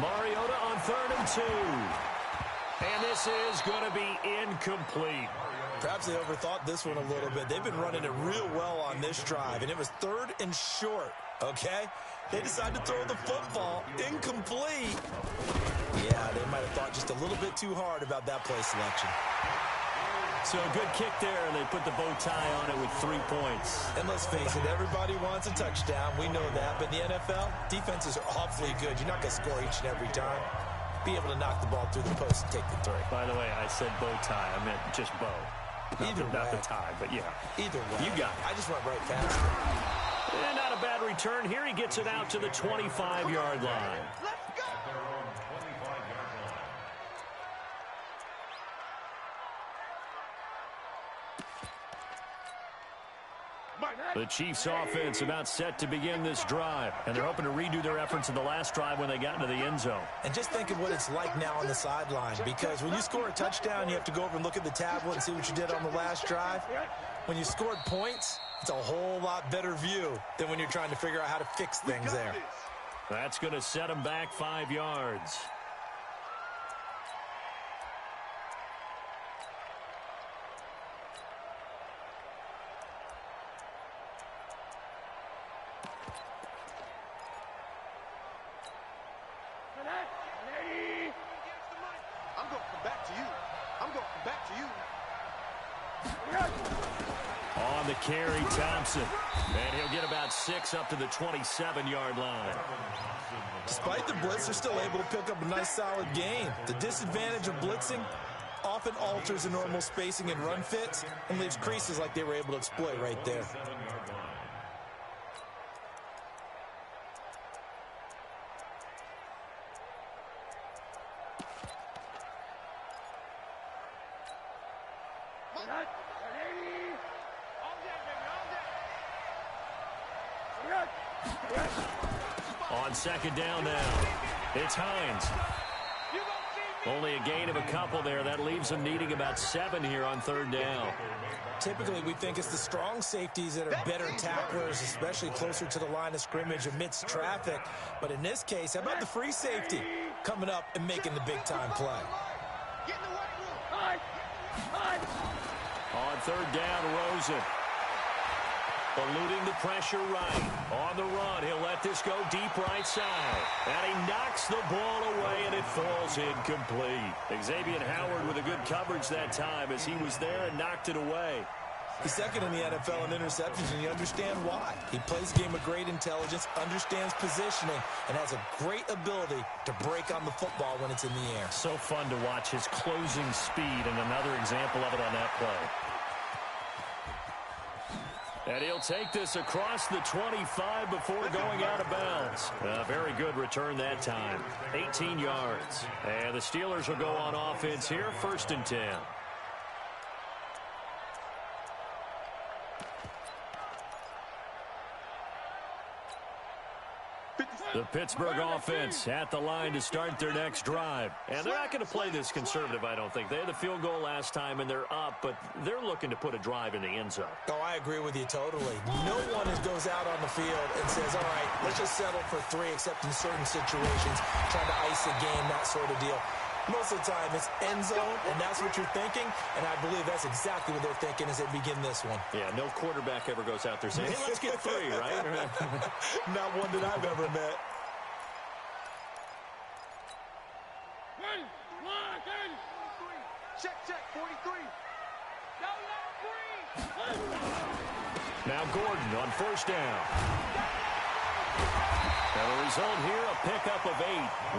B: Mariota on 3rd and 2. And this is going to be incomplete.
C: Perhaps they overthought this one a little bit. They've been running it real well on this drive, and it was 3rd and short, okay? They decided to throw the football incomplete. Yeah, they might have thought just a little bit too hard about that play selection.
B: So a good kick there, and they put the bow tie on it with 3 points.
C: And let's face it, everybody wants a touchdown. We know that. But in the NFL, defenses are awfully good. You're not going to score each and every time. Be able to knock the ball through the post and take the three.
B: By the way, I said bow tie. I meant just bow. Not the tie, but yeah.
C: Either way.
B: You got it.
C: I just went right past it.
B: And not a bad return. Here he gets it out to the 25-yard line.
E: Let's go!
D: At their own 25-yard line.
B: The Chiefs offense about set to begin this drive, and they're hoping to redo their efforts in the last drive when they got into the end zone.
C: And just think of what it's like now on the sideline, because when you score a touchdown, you have to go over and look at the tablet and see what you did on the last drive. When you scored points, it's a whole lot better view than when you're trying to figure out how to fix things there.
B: That's going to set them back 5 yards.
E: I'm going to come back to you. I'm going to come back to you.
B: On the carry, Thompson. And he'll get about 6 up to the 27-yard line.
C: Despite the blitz, they're still able to pick up a nice solid gain. The disadvantage of blitzing often alters the normal spacing and run fits and leaves creases like they were able to exploit right there.
B: On 2nd down now, it's Hines. Only a gain of a couple there. That leaves them needing about 7 here on 3rd down.
C: Typically, we think it's the strong safeties that are better tacklers, especially closer to the line of scrimmage amidst traffic. But in this case, how about the free safety coming up and making the big-time play?
B: On 3rd down, Rosen. Eluding the pressure right. On the run, he'll let this go deep right side. And he knocks the ball away, and it falls incomplete. Xavier Howard with a good coverage that time as he was there and knocked it away.
C: He's second in the NFL in interceptions, and you understand why. He plays a game of great intelligence, understands positioning, and has a great ability to break on the football when it's in the air.
B: So fun to watch his closing speed, and another example of it on that play. And he'll take this across the 25 before going out of bounds. A very good return that time. 18 yards. And the Steelers will go on offense here, 1st and 10. The Pittsburgh offense at the line to start their next drive. And they're not going to play this conservative, I don't think. They had the field goal last time, and they're up, but they're looking to put a drive in the end zone.
C: Oh, I agree with you totally. No one goes out on the field and says, all right, let's just settle for 3, except in certain situations, trying to ice a game, that sort of deal. Most of the time, it's end zone, and that's what you're thinking, and I believe that's exactly what they're thinking as they begin this one.
B: Yeah, no quarterback ever goes out there saying, hey, let's get 3, right?
C: Not one that I've ever met.
E: Check, 43.
B: Now Gordon on 1st down. And the result here, a pickup of 8.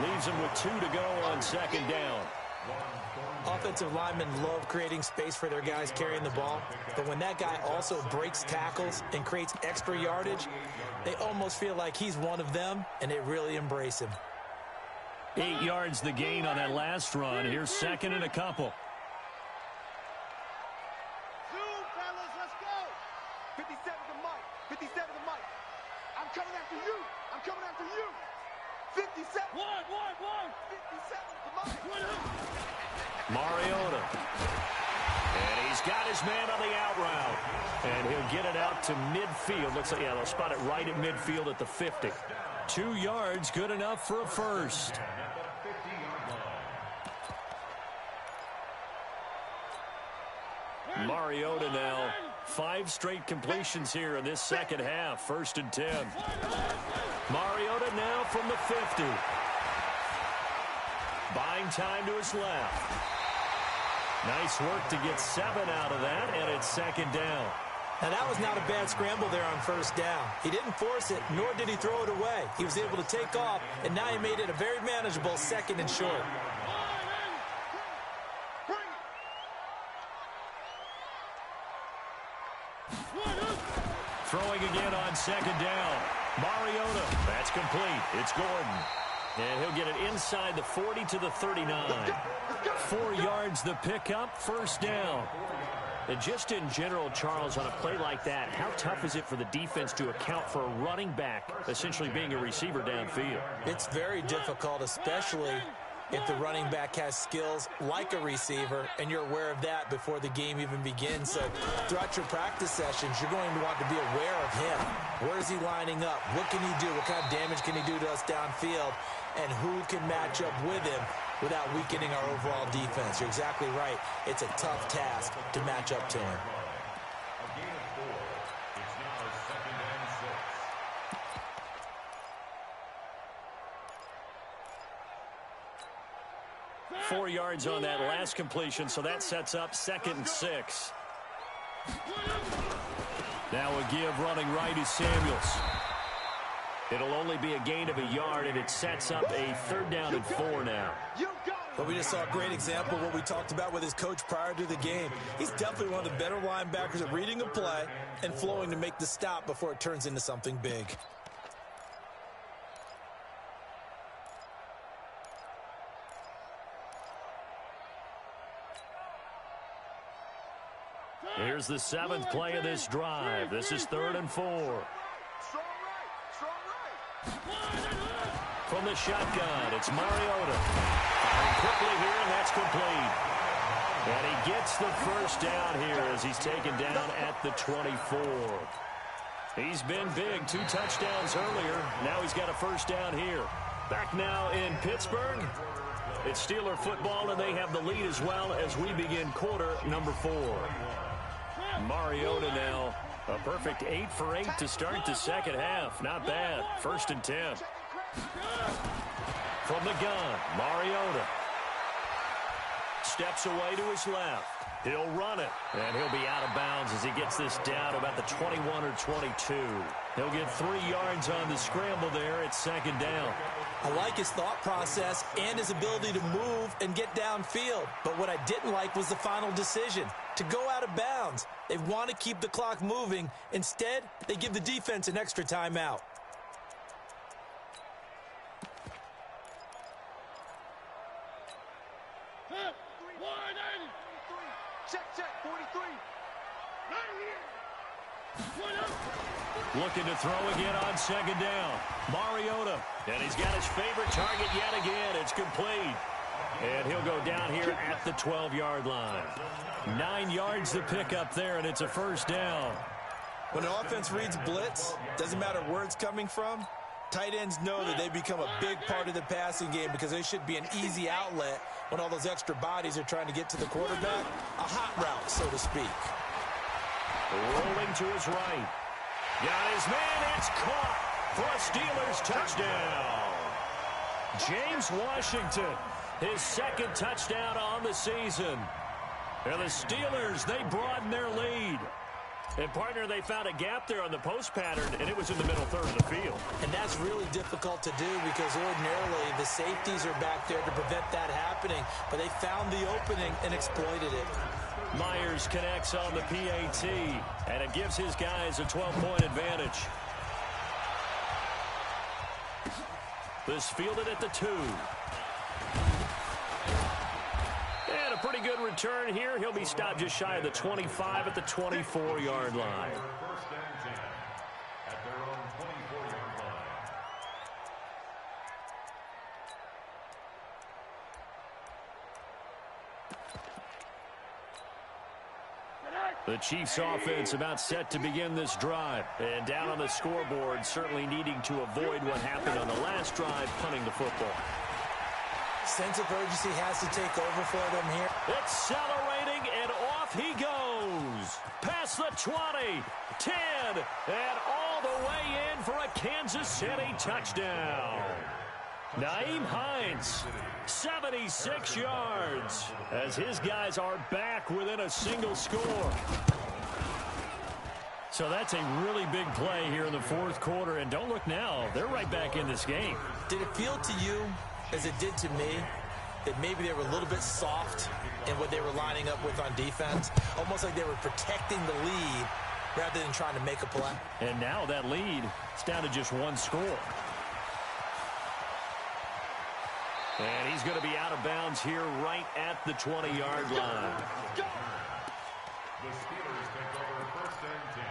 B: Leaves him with 2 to go on 2nd down.
C: Offensive linemen love creating space for their guys carrying the ball, but when that guy also breaks tackles and creates extra yardage, they almost feel like he's one of them, and they really embrace him.
B: 8 yards the gain on that last run. Here's 2nd and a couple.
E: Fellas, let's go. 57 to Mike. 57 to Mike. I'm coming after you. I'm coming after you. 57. 1. 57 to Mike.
B: Mariota. And he's He's got his man on the out route. And he'll get it out to midfield. Looks like, yeah, they'll spot it right at midfield at the 50. 2 yards, good enough for a first. Mariota now. 5 straight completions here in this second half. 1st and 10. Mariota now from the 50. Buying time to his left. Nice work to get 7 out of that, and it's 2nd down.
C: Now, that was not a bad scramble there on 1st down. He didn't force it, nor did he throw it away. He was able to take off, and now he made it a very manageable 2nd and short.
B: Throwing again on 2nd down. Mariota, that's complete. It's Gordon. And he'll get it inside the 40 to the 39. 4 yards the pickup, 1st down. And just in general, Charles, on a play like that, how tough is it for the defense to account for a running back essentially being a receiver downfield?
C: It's very difficult, especially if the running back has skills like a receiver, and you're aware of that before the game even begins. So throughout your practice sessions, you're going to want to be aware of him. Where is he lining up? What can he do? What kind of damage can he do to us downfield? And who can match up with him without weakening our overall defense? You're exactly right. It's a tough task to match up to him.
D: A gain of 4. It's now 2nd and 6.
B: 4 yards on that last completion, so that sets up 2nd and 6. Now a give running right is Samuels. It'll only be a gain of a yard, and it sets up a 3rd down and 4 now.
C: But we just saw a great example of what we talked about with his coach prior to the game. He's definitely one of the better linebackers at reading a play and flowing to make the stop before it turns into something big.
B: Here's the 7th play of this drive. This is 3rd and 4. From the shotgun, it's Mariota. Firing quickly here, and that's complete. And he gets the 1st down here as he's taken down at the 24. He's been big. 2 touchdowns earlier. Now he's got a 1st down here. Back now in Pittsburgh. It's Steeler football, and they have the lead as well as we begin quarter number 4. Mariota now. A perfect 8 for 8 to start the second half. Not bad. 1st and 10. From the gun, Mariota. Steps away to his left. He'll run it, and he'll be out of bounds as he gets this down about the 21 or 22. He'll get 3 yards on the scramble there at 2nd down.
C: I like his thought process and his ability to move and get downfield. But what I didn't like was the final decision, to go out of bounds. They want to keep the clock moving. Instead, they give the defense an extra timeout.
E: Check, 43.
B: Looking to throw again on 2nd down. Mariota. And he's got his favorite target yet again. It's complete. And he'll go down here at the 12-yard line. 9 yards to pick up there, and it's a 1st down.
C: When an offense reads blitz, doesn't matter where it's coming from, tight ends know that they become a big part of the passing game because they should be an easy outlet when all those extra bodies are trying to get to the quarterback. A hot route, so to speak.
B: Rolling to his right. Got his man. It's caught for a Steelers touchdown. James Washington, his 2nd touchdown on the season. And the Steelers, they broaden their lead. And, partner, they found a gap there on the post pattern, and it was in the middle 3rd of the field.
C: And that's really difficult to do because ordinarily the safeties are back there to prevent that happening. But they found the opening and exploited it.
B: Myers connects on the PAT, and it gives his guys a 12-point advantage. This fielded at the 2. And a pretty good return here. He'll be stopped just shy of the 25 at the 24-yard line.
D: 1st and 10 at their own 24-yard line.
B: The Chiefs offense about set to begin this drive. And down on the scoreboard, certainly needing to avoid what happened on the last drive, punting the football.
C: Sense of urgency has to take over for them here.
B: Accelerating, and off he goes. Past the 20, 10, and all the way in for a Kansas City touchdown. Nyheim Hines, 76 yards, as his guys are back within a single score. So that's a really big play here in the fourth quarter, and don't look now, they're right back in this game.
C: Did it feel to you, as it did to me, that maybe they were a little bit soft in what they were lining up with on defense? Almost like they were protecting the lead rather than trying to make a play.
B: And now that lead is down to just one score. And he's going to be out of bounds here right at the 20-yard line.
D: The Steelers take over first and 10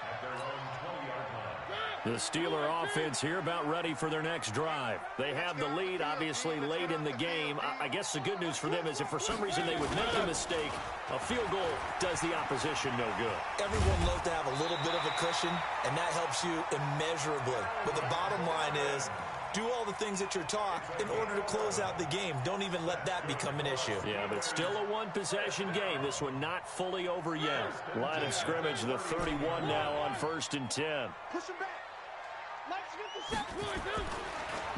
D: at their own 20-yard line.
B: The Steeler offense here about ready for their next drive. They have the lead, obviously, late in the game. I guess the good news for them is if for some reason they would make a mistake, a field goal does the opposition no good.
C: Everyone loves to have a little bit of a cushion, and that helps you immeasurably. But the bottom line is, do all the things that you're taught in order to close out the game. Don't even let that become an issue.
B: Yeah, but still a one-possession game. This one not fully over yet. Line of scrimmage, the 31 now on first and 10.
E: Push him back. Let's get the set.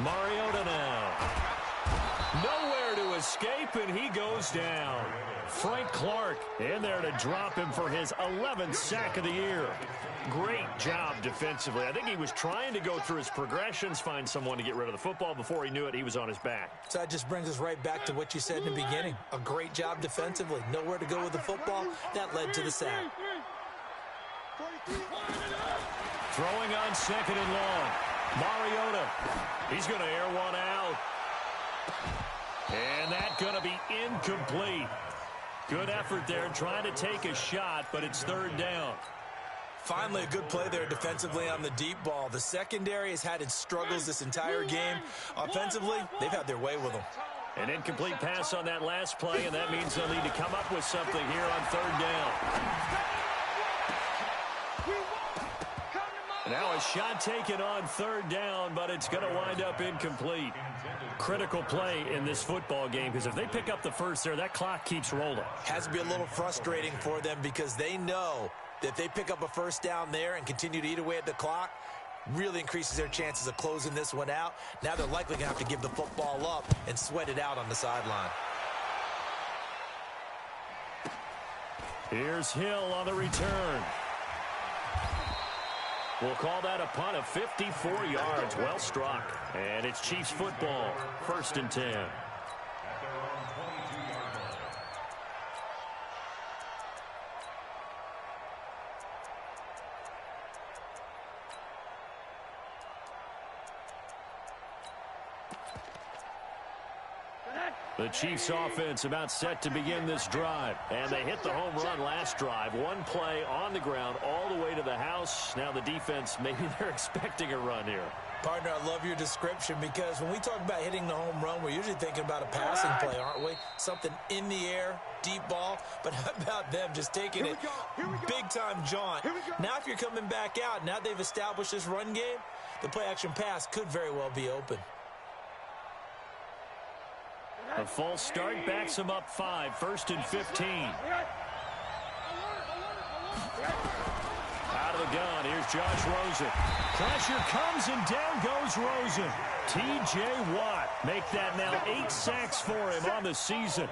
B: Mariota now. Nowhere to escape, and he goes down. Frank Clark in there to drop him for his 11th sack of the year. Great job defensively. I think he was trying to go through his progressions, find someone to get rid of the football. Before he knew it, he was on his back.
C: So that just brings us right back to what you said in the beginning. A great job defensively. Nowhere to go with the football. That led to the sack.
B: Throwing on second and long. Mariota. He's going to air one out. And that's going to be incomplete. Good effort there trying to take a shot, but it's third down.
C: Finally, a good play there defensively on the deep ball. The secondary has had its struggles this entire game. Offensively, they've had their way with them.
B: An incomplete pass on that last play, and that means they'll need to come up with something here on third down. Now a shot taken on third down, but it's going to wind up incomplete. Critical play in this football game, because if they pick up the first there, that clock keeps rolling.
C: Has to be a little frustrating for them because they know that if they pick up a first down there and continue to eat away at the clock, really increases their chances of closing this one out. Now they're likely going to have to give the football up and sweat it out on the sideline.
B: Here's Hill on the return. We'll call that a punt of 54 yards. Well struck. And it's Chiefs football. First and 10. The Chiefs offense about set to begin this drive. And they hit the home run last drive. One play on the ground all the way to the house. Now the defense, maybe they're expecting a run here.
C: Partner, I love your description because when we talk about hitting the home run, we're usually thinking about a passing play, aren't we? Something in the air, deep ball. But how about them just taking it big-time jaunt? Now if you're coming back out, now they've established this run game, the play-action pass could very well be open.
B: A false start backs him up 5. First and 15. Out of the gun. Here's Josh Rosen. Pressure comes and down goes Rosen. T.J. Watt make that now 8 sacks for him on the season.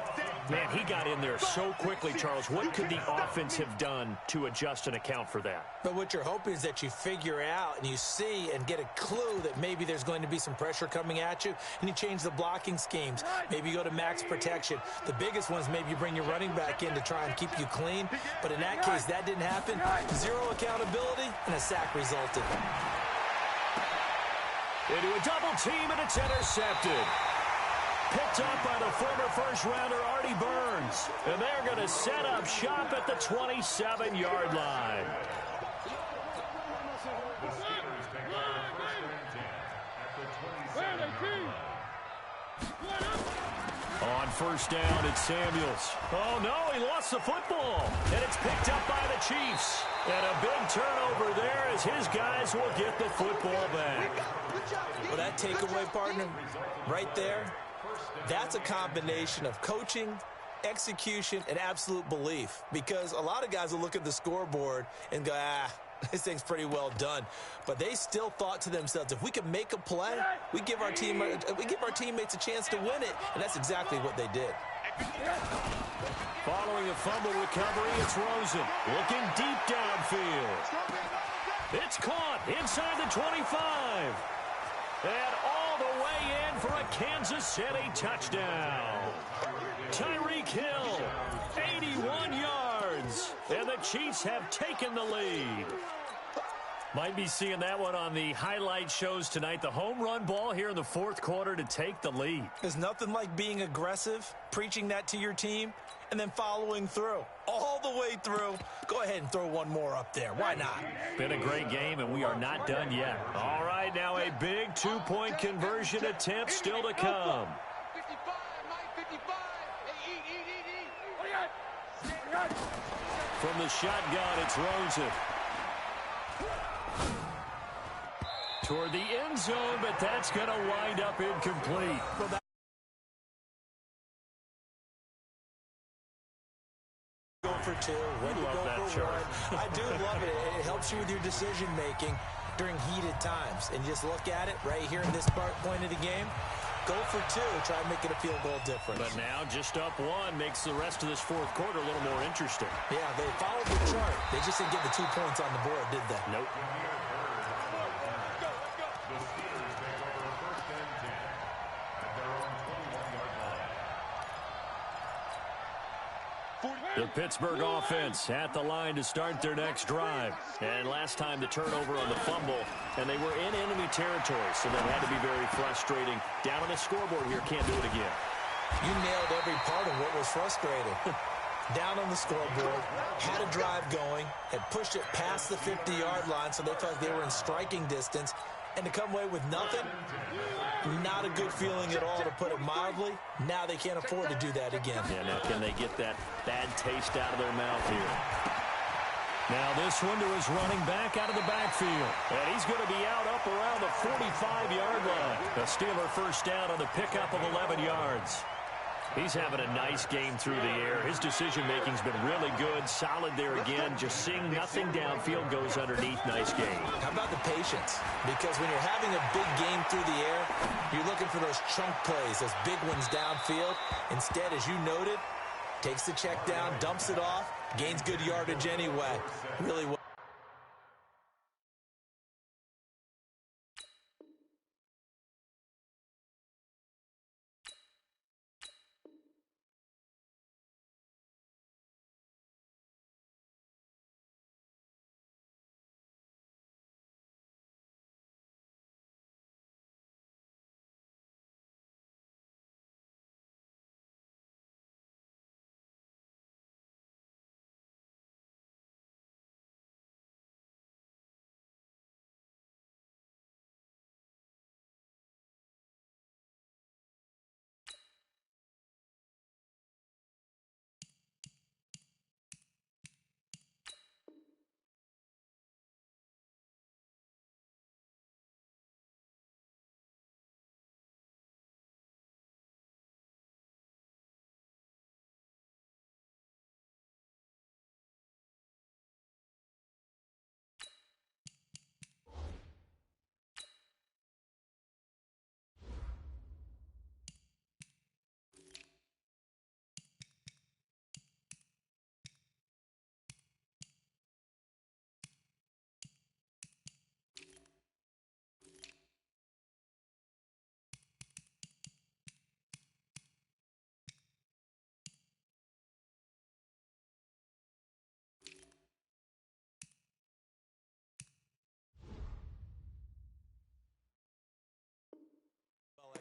B: Man, he got in there so quickly, Charles. What could the offense have done to adjust and account for that?
C: But what you're hoping is that you figure out and you see and get a clue that maybe there's going to be some pressure coming at you, and you change the blocking schemes. Maybe you go to max protection. The biggest ones, maybe you bring your running back in to try and keep you clean. But in that case, that didn't happen. Zero accountability, and a sack resulted.
B: Into a double team, and it's intercepted. Picked up by the former first-rounder Artie Burns. And they're going to set up shop at the 27-yard line.
D: The Steelers take over first and 10 at the 27-yard line.
B: On first down, it's Samuels. Oh, no, he lost the football. And it's picked up by the Chiefs. And a big turnover there as his guys will get the football back.
C: Well, that takeaway, partner, right there, that's a combination of coaching, execution, and absolute belief. Because a lot of guys will look at the scoreboard and go, this thing's pretty well done. But they still thought to themselves, if we can make a play, we give our teammates a chance to win it. And that's exactly what they did.
B: Following a fumble recovery, it's Rosen looking deep downfield. It's caught inside the 25. And all the way in for a Kansas City touchdown. Tyreek Hill, 81 yards. And the Chiefs have taken the lead. Might be seeing that one on the highlight shows tonight. The home run ball here in the fourth quarter to take the lead.
C: There's nothing like being aggressive, preaching that to your team, and then following through. All the way through. Go ahead and throw one more up there. Why not?
B: Been a great game, and we are not done yet. All right, now a big two-point conversion attempt still to come.
E: 55, Mike, 55. Hey, eat.
B: From the shotgun, it's Rosen. Toward the end zone, but that's going to wind up incomplete.
C: Go for two, when you go for one. I do love it. It helps you with your decision-making during heated times. And just look at it right here in this point of the game. Go for two, try and make it a field goal difference.
B: But now just up one makes the rest of this fourth quarter a little more interesting.
C: Yeah, they followed the chart. They just didn't get the 2 points on the board, did they?
B: Nope. The Pittsburgh offense at the line to start their next drive. And last time the turnover on the fumble, and they were in enemy territory, so that had to be very frustrating. Down on the scoreboard here, can't do it again.
C: You nailed every part of what was frustrating. Down on the scoreboard, had a drive going, had pushed it past the 50-yard line, so they felt like they were in striking distance, and to come away with nothing, not a good feeling at all, to put it mildly. Now they can't afford to do that again.
B: Yeah, now can they get that bad taste out of their mouth here? Now this one to his running back out of the backfield. And he's going to be out up around the 45-yard line. A Steeler first down on the pickup of 11 yards. He's having a nice game through the air. His decision-making's been really good. Solid there again. Just seeing nothing downfield goes underneath. Nice game.
C: How about the patience? Because when you're having a big game through the air, you're looking for those chunk plays, those big ones downfield. Instead, as you noted, takes the check down, dumps it off, gains good yardage anyway. Really well.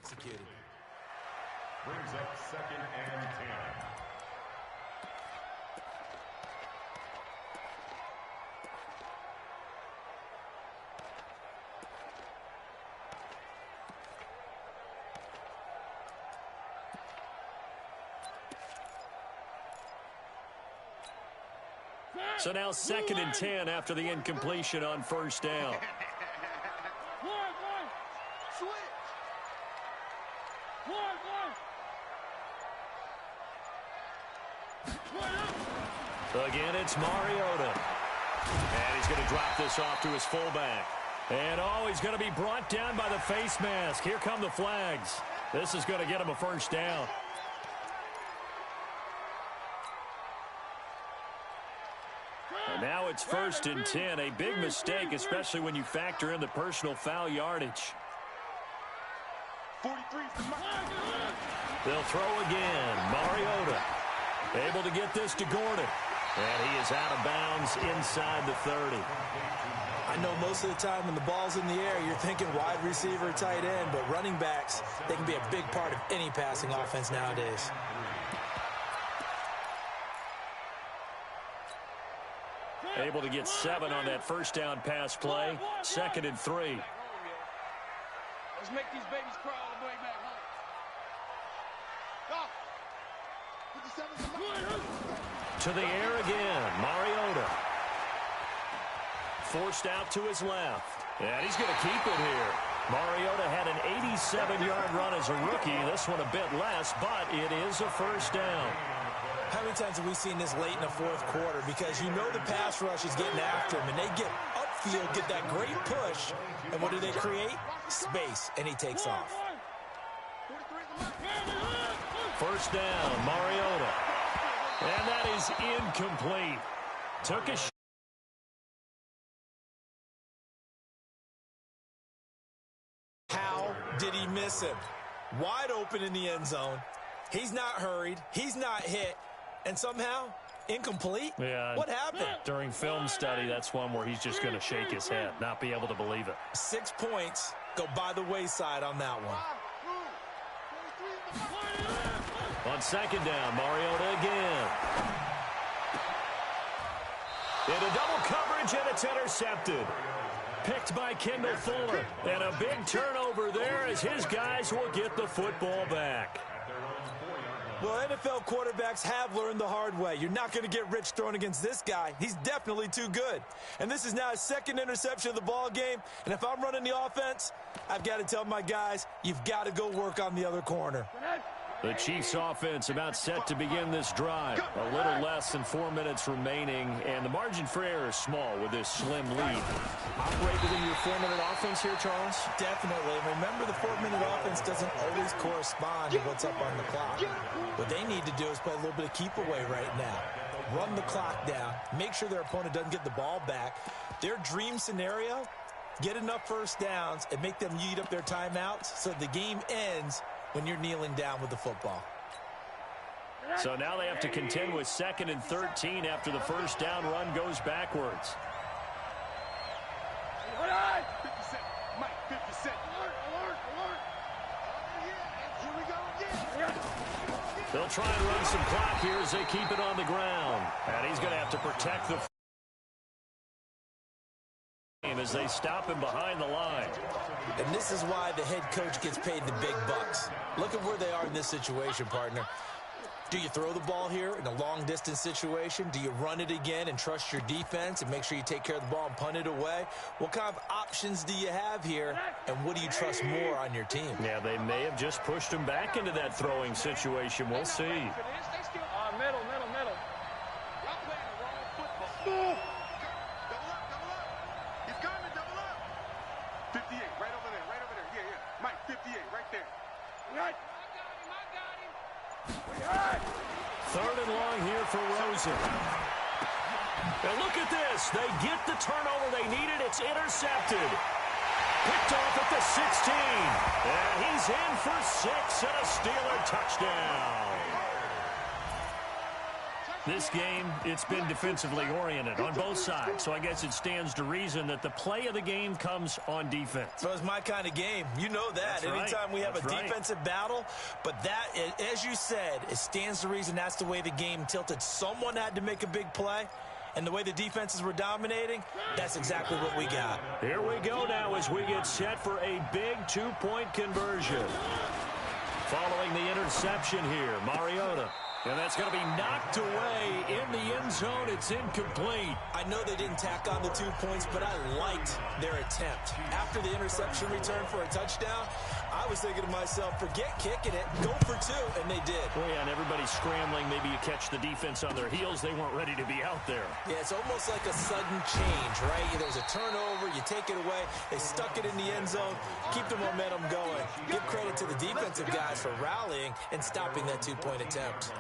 C: Executed.
D: Brings up 2nd and 10.
B: So now 2nd and 10 after the incompletion on first down. Again, it's Mariota. And he's going to drop this off to his fullback. And, he's going to be brought down by the face mask. Here come the flags. This is going to get him a first down. And now it's 1st and 10. A big mistake, especially when you factor in the personal foul yardage.
E: 43.
B: They'll throw again. Mariota able to get this to Gordon. And he is out of bounds inside the 30.
C: I know most of the time when the ball's in the air, you're thinking wide receiver, tight end, but running backs, they can be a big part of any passing offense nowadays.
B: Able to get 7 on that first down pass play. 2nd and 3.
E: Let's make these babies cry all the way back home.
B: To the air again. Mariota. Forced out to his left. And he's going to keep it here. Mariota had an 87-yard run as a rookie. This one a bit less, but it is a first down.
C: How many times have we seen this late in the fourth quarter? Because you know the pass rush is getting after him, and they get upfield, get that great push, and what do they create? Space, and he takes off.
B: First down, Mariota. And that is incomplete. Took a shot.
C: How did he miss him? Wide open in the end zone. He's not hurried. He's not hit. And somehow, incomplete?
B: Yeah.
C: What happened?
B: During film study, that's one where he's just going to shake his head, not be able to believe it.
C: 6 points go by the wayside on that one.
B: On 2nd down, Mariota again. Into double coverage, and it's intercepted. Picked by Kendall Fuller. And a big turnover there as his guys will get the football back.
C: Well, NFL quarterbacks have learned the hard way. You're not going to get rich throwing against this guy. He's definitely too good. And this is now his 2nd interception of the ball game. And if I'm running the offense, I've got to tell my guys, you've got to go work on the other corner.
B: The Chiefs offense about set to begin this drive. A little less than 4 minutes remaining, and the margin for error is small with this slim lead. Operate within your 4-minute offense here, Charles?
C: Definitely. Remember, the 4-minute offense doesn't always correspond to what's up on the clock. What they need to do is play a little bit of keep away right now. Run the clock down. Make sure their opponent doesn't get the ball back. Their dream scenario, get enough first downs and make them eat up their timeouts so the game ends when you're kneeling down with the football.
B: So now they have to contend with 2nd and 13 after the first down run goes backwards.
E: 50 Cent. Mike, 50 Cent. Alert. Here we go again.
B: They'll try and run some clock here as they keep it on the ground. And he's going to have to protect the as they stop him behind the line.
C: And this is why the head coach gets paid the big bucks. Look at where they are in this situation, partner. Do you throw the ball here in a long-distance situation? Do you run it again and trust your defense and make sure you take care of the ball and punt it away? What kind of options do you have here, and what do you trust more on your team?
B: Yeah, they may have just pushed him back into that throwing situation. We'll see.
E: Middle. Y'all playing the wrong football. Double up. He's coming, double up. 58, right over there. Yeah. Mike, 58, right there. Right. I got him.
B: 3rd and long here for Rosen. Now look at this. They get the turnover they needed. It's intercepted. Picked off at the 16. And he's in for 6 and a Steeler touchdown. This game, it's been defensively oriented on both sides, so I guess it stands to reason that the play of the game comes on defense.
C: So it's my kind of game. You know that.
B: That's right.
C: Anytime we have
B: That's
C: a
B: right.
C: defensive battle, but that, as you said, it stands to reason that's the way the game tilted. Someone had to make a big play, and the way the defenses were dominating, that's exactly what we got.
B: Here we go now as we get set for a big 2-point conversion. Following the interception here, Mariota. And that's going to be knocked away in the end zone. It's incomplete.
C: I know they didn't tack on the 2 points, but I liked their attempt. After the interception return for a touchdown, I was thinking to myself, forget kicking it, go for 2, and they did.
B: Well, yeah, and everybody's scrambling. Maybe you catch the defense on their heels. They weren't ready to be out there.
C: Yeah, it's almost like a sudden change, right? There's a turnover, you take it away, they stuck it in the end zone, keep the momentum going. Give credit to the defensive guys for rallying and stopping that 2-point attempt.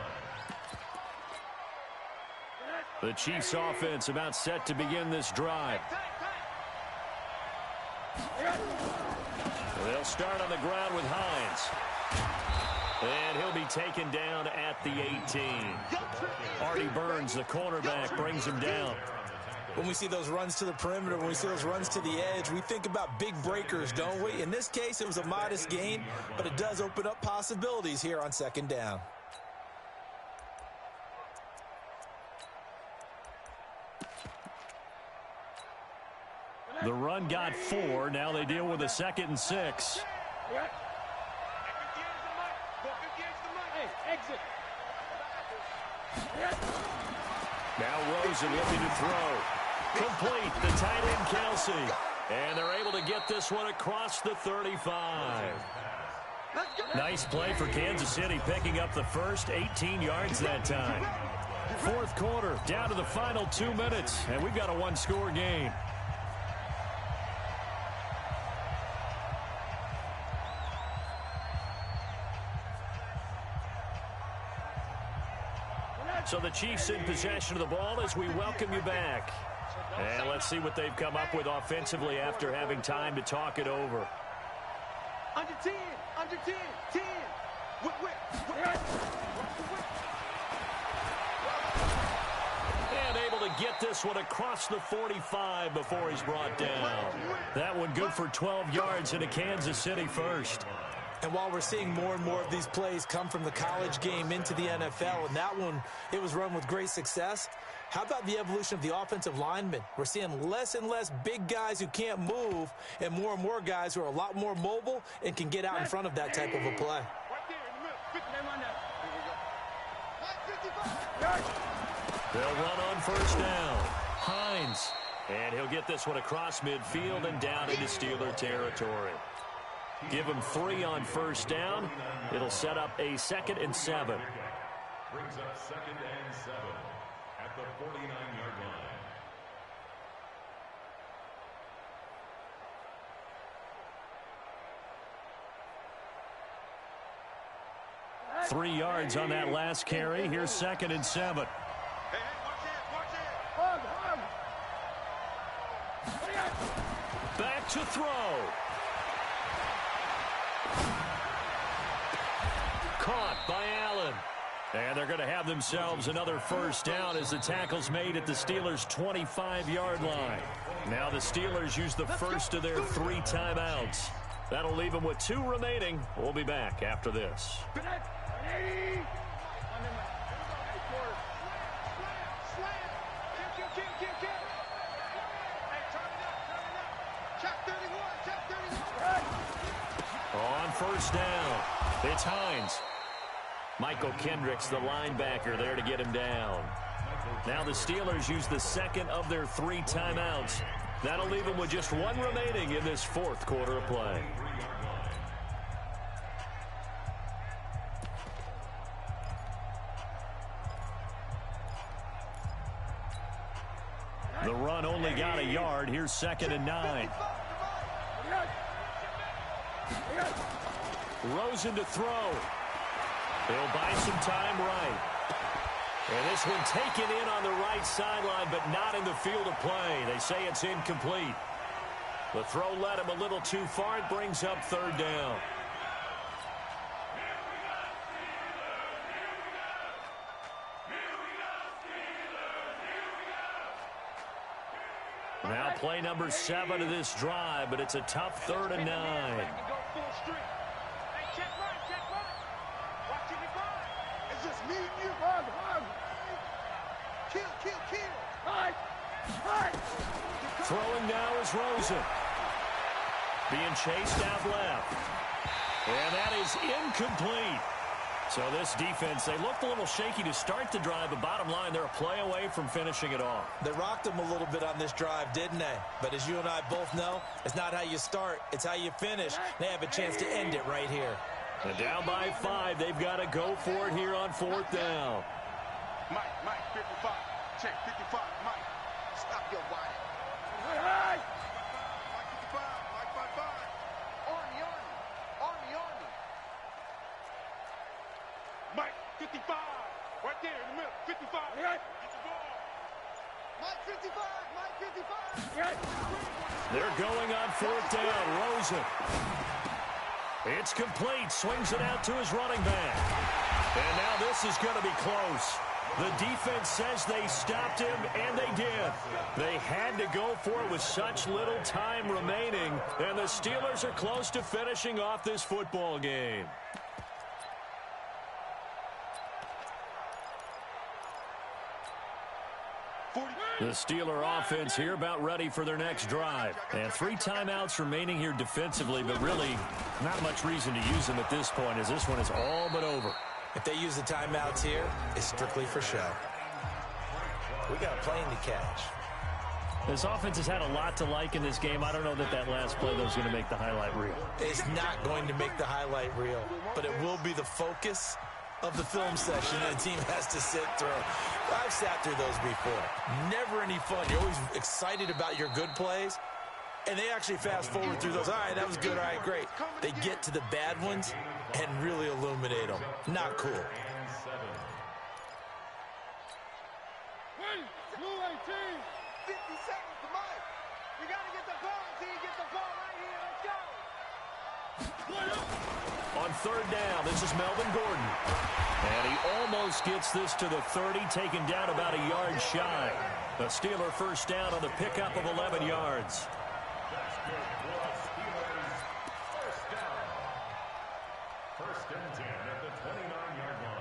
B: The Chiefs offense about set to begin this drive. They'll start on the ground with Hines. And he'll be taken down at the 18. Artie Burns, the cornerback, brings him down.
C: When we see those runs to the perimeter, when we see those runs to the edge, we think about big breakers, don't we? In this case, it was a modest gain, but it does open up possibilities here on second down.
B: The run got 4. Now they deal with a 2nd and 6. Now Rosen looking to throw. Complete. The tight end, Kelsey. And they're able to get this one across the 35. Nice play for Kansas City, picking up the first 18 yards that time. Fourth quarter, down to the final 2 minutes, and we've got a one-score game. So the Chiefs in possession of the ball as we welcome you back. And let's see what they've come up with offensively after having time to talk it over.
E: Under 10, 10.
B: And able to get this one across the 45 before he's brought down. That one good for 12 yards in a Kansas City first.
C: And while we're seeing more and more of these plays come from the college game into the NFL, and that one, it was run with great success, how about the evolution of the offensive linemen? We're seeing less and less big guys who can't move and more guys who are a lot more mobile and can get out in front of that type of a play.
B: They'll run on first down. Hines. And he'll get this one across midfield and down into Steeler territory. Give him 3 on first down. It'll set up a 2nd and 7.
D: Brings up 2nd and 7 at the 49-yard line.
B: 3 yards on that last carry. Here's 2nd and 7. Back to throw. Caught by Allen. And they're going to have themselves another first down as the tackle's made at the Steelers' 25-yard line. Now the Steelers use the first of their 3 timeouts. That'll leave them with 2 remaining. We'll be back after this. On first down, it's Hines. Michael Kendricks, the linebacker, there to get him down. Now the Steelers use the 2nd of their 3 timeouts. That'll leave them with just 1 remaining in this 4th quarter of play. The run only got a yard. Here's 2nd and 9. Rosen to throw. He'll buy some time right. And this one taken in on the right sideline, but not in the field of play. They say it's incomplete. The throw led him a little too far. It brings up 3rd down. Now play number 7 of this drive, but it's a tough 3rd and 9. Throwing now is Rosen. Being chased out left. And that is incomplete. So this defense, they looked a little shaky to start the drive, but bottom line, they're a play away from finishing it off.
C: They rocked them a little bit on this drive, didn't they? But as you and I both know, it's not how you start, it's how you finish. They have a chance to end it right here.
B: And down by 5, they've got to go for it here on 4th down.
E: Mike, 55. Check, 55, Mike. Stop your whining. Mike 55, Mike 55. Army. Mike 55, right there in the middle. 55, get the ball. Mike 55.
B: They're going on 4th down. Rosen. It's complete. Swings it out to his running back. And now this is going to be close. The defense says they stopped him, and they did. They had to go for it with such little time remaining, and the Steelers are close to finishing off this football game. The Steeler offense here about ready for their next drive. And 3 timeouts remaining here defensively, but really not much reason to use them at this point as this one is all but over.
C: If they use the timeouts here, it's strictly for show. We got a plane to catch.
B: This offense has had a lot to like in this game. I don't know that last play, though, is going to make the highlight reel.
C: It's not going to make the highlight reel, but it will be the focus of the film session that the team has to sit through. I've sat through those before. Never any fun. You're always excited about your good plays, and they actually fast forward through those. All right, that was good. All right, great. They get to the bad ones and really illuminate them. Not cool.
E: 50 seconds to Mike. We got to get the ball until you get the ball right here. Let's go.
B: On 3rd down, this is Melvin Gordon. And he almost gets this to the 30, taken down about a yard shy. The Steeler first down on the pickup of 11 yards.
D: First and 10 at the 29-yard line.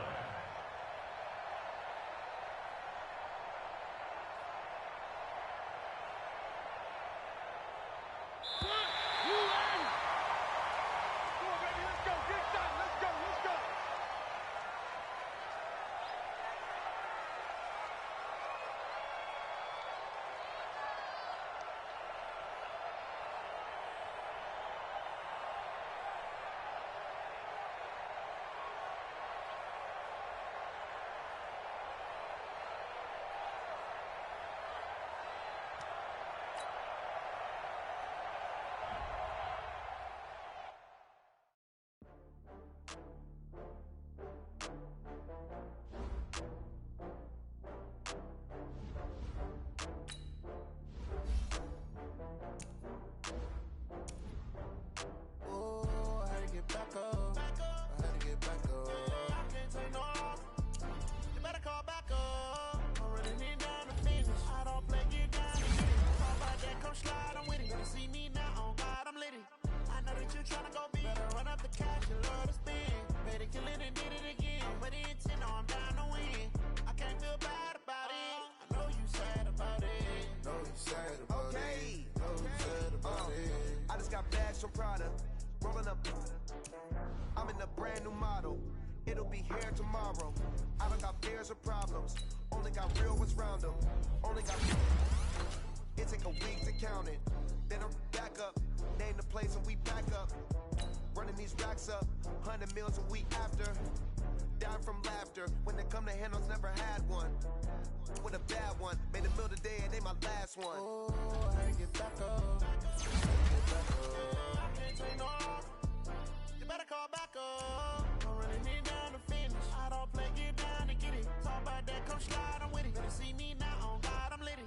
F: Some product, rolling up. I'm in a brand new model. It'll be here tomorrow. I don't got fears or problems. Only got real ones round them. Only got. It take a week to count it. Then I'm back up. Name the place and we back up. Running these racks up. 100 meals a week after. Dying from laughter. When they come to handles, never had one. With a bad one. Made a meal today and they my last one. Oh, I had to get back up. You better call back up. I'm running it down to finish. I don't play, get down to get it. Talk about that, come slide, I'm with it. Better see me now, on God, I'm lit it.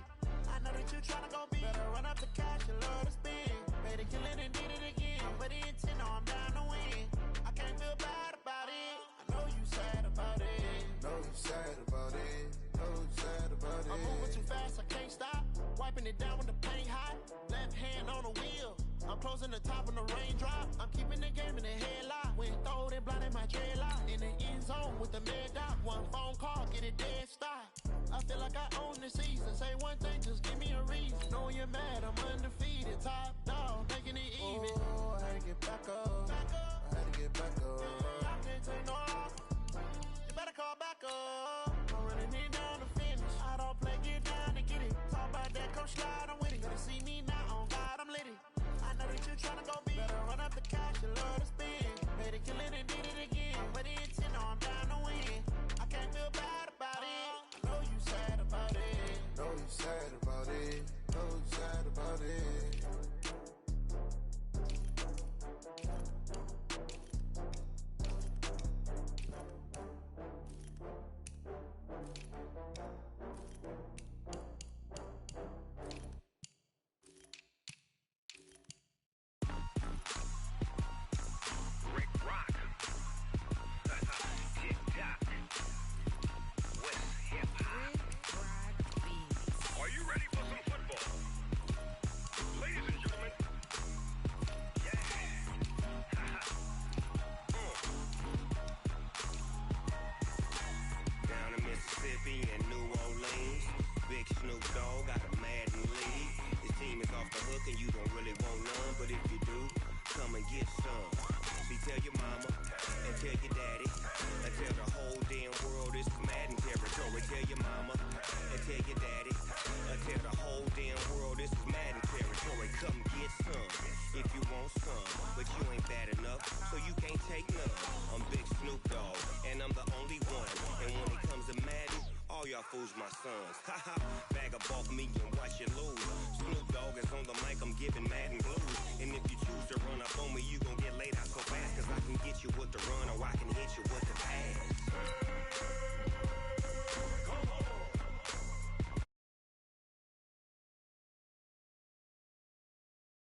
F: I know that you tryna go big. Better run up the cash, you love to spin. Better kill it and did it again. But the intent, no, I'm down to win. I can't feel bad about it. I know you sad about it. Know you sad about it. Know you sad about it. I'm moving too fast, I can't stop. Wiping it down when the paint hot. Left hand on the wheel. I'm closing the top when the raindrop. I'm keeping the game in the headlock. When throwed and blinded my dreadlock. In the end zone with the mad dot. One phone call, get it dead stop. I feel like I own the season. Say one thing, just give me a reason. Knowing you're mad, I'm undefeated. Top dog, making it even. Oh, I had to get back up. I had to get back up. I can't take no off. come slide, I'm with it. Better see me now, on God, I'm litty. I know that you tryna go big. Better run up the cash, you love to spend. Made it, kill it, and did it again. But the intent, no, I'm down to win. I can't feel bad about it. I know you sad about it.
G: Know you sad about it. Know you sad about it.
H: And New Orleans, big Snoop Dogg got a Madden league. His team is off the hook and you don't really want none, but if you do, come and get some. See, tell your mama and tell your daddy and tell the whole damn world this is Madden territory. Tell your mama and tell your daddy and tell the whole damn world this is Madden territory. Come get some if you want some, but you ain't bad enough, so you can't take none. I'm Big Snoop Dogg and I'm the only one, and when it comes to Madden, all y'all fools my sons. Haha, bag up off me and watch you lose. Snoop Dogg is on the mic, I'm giving Madden blues. And if you choose to run up on me, you gon' get laid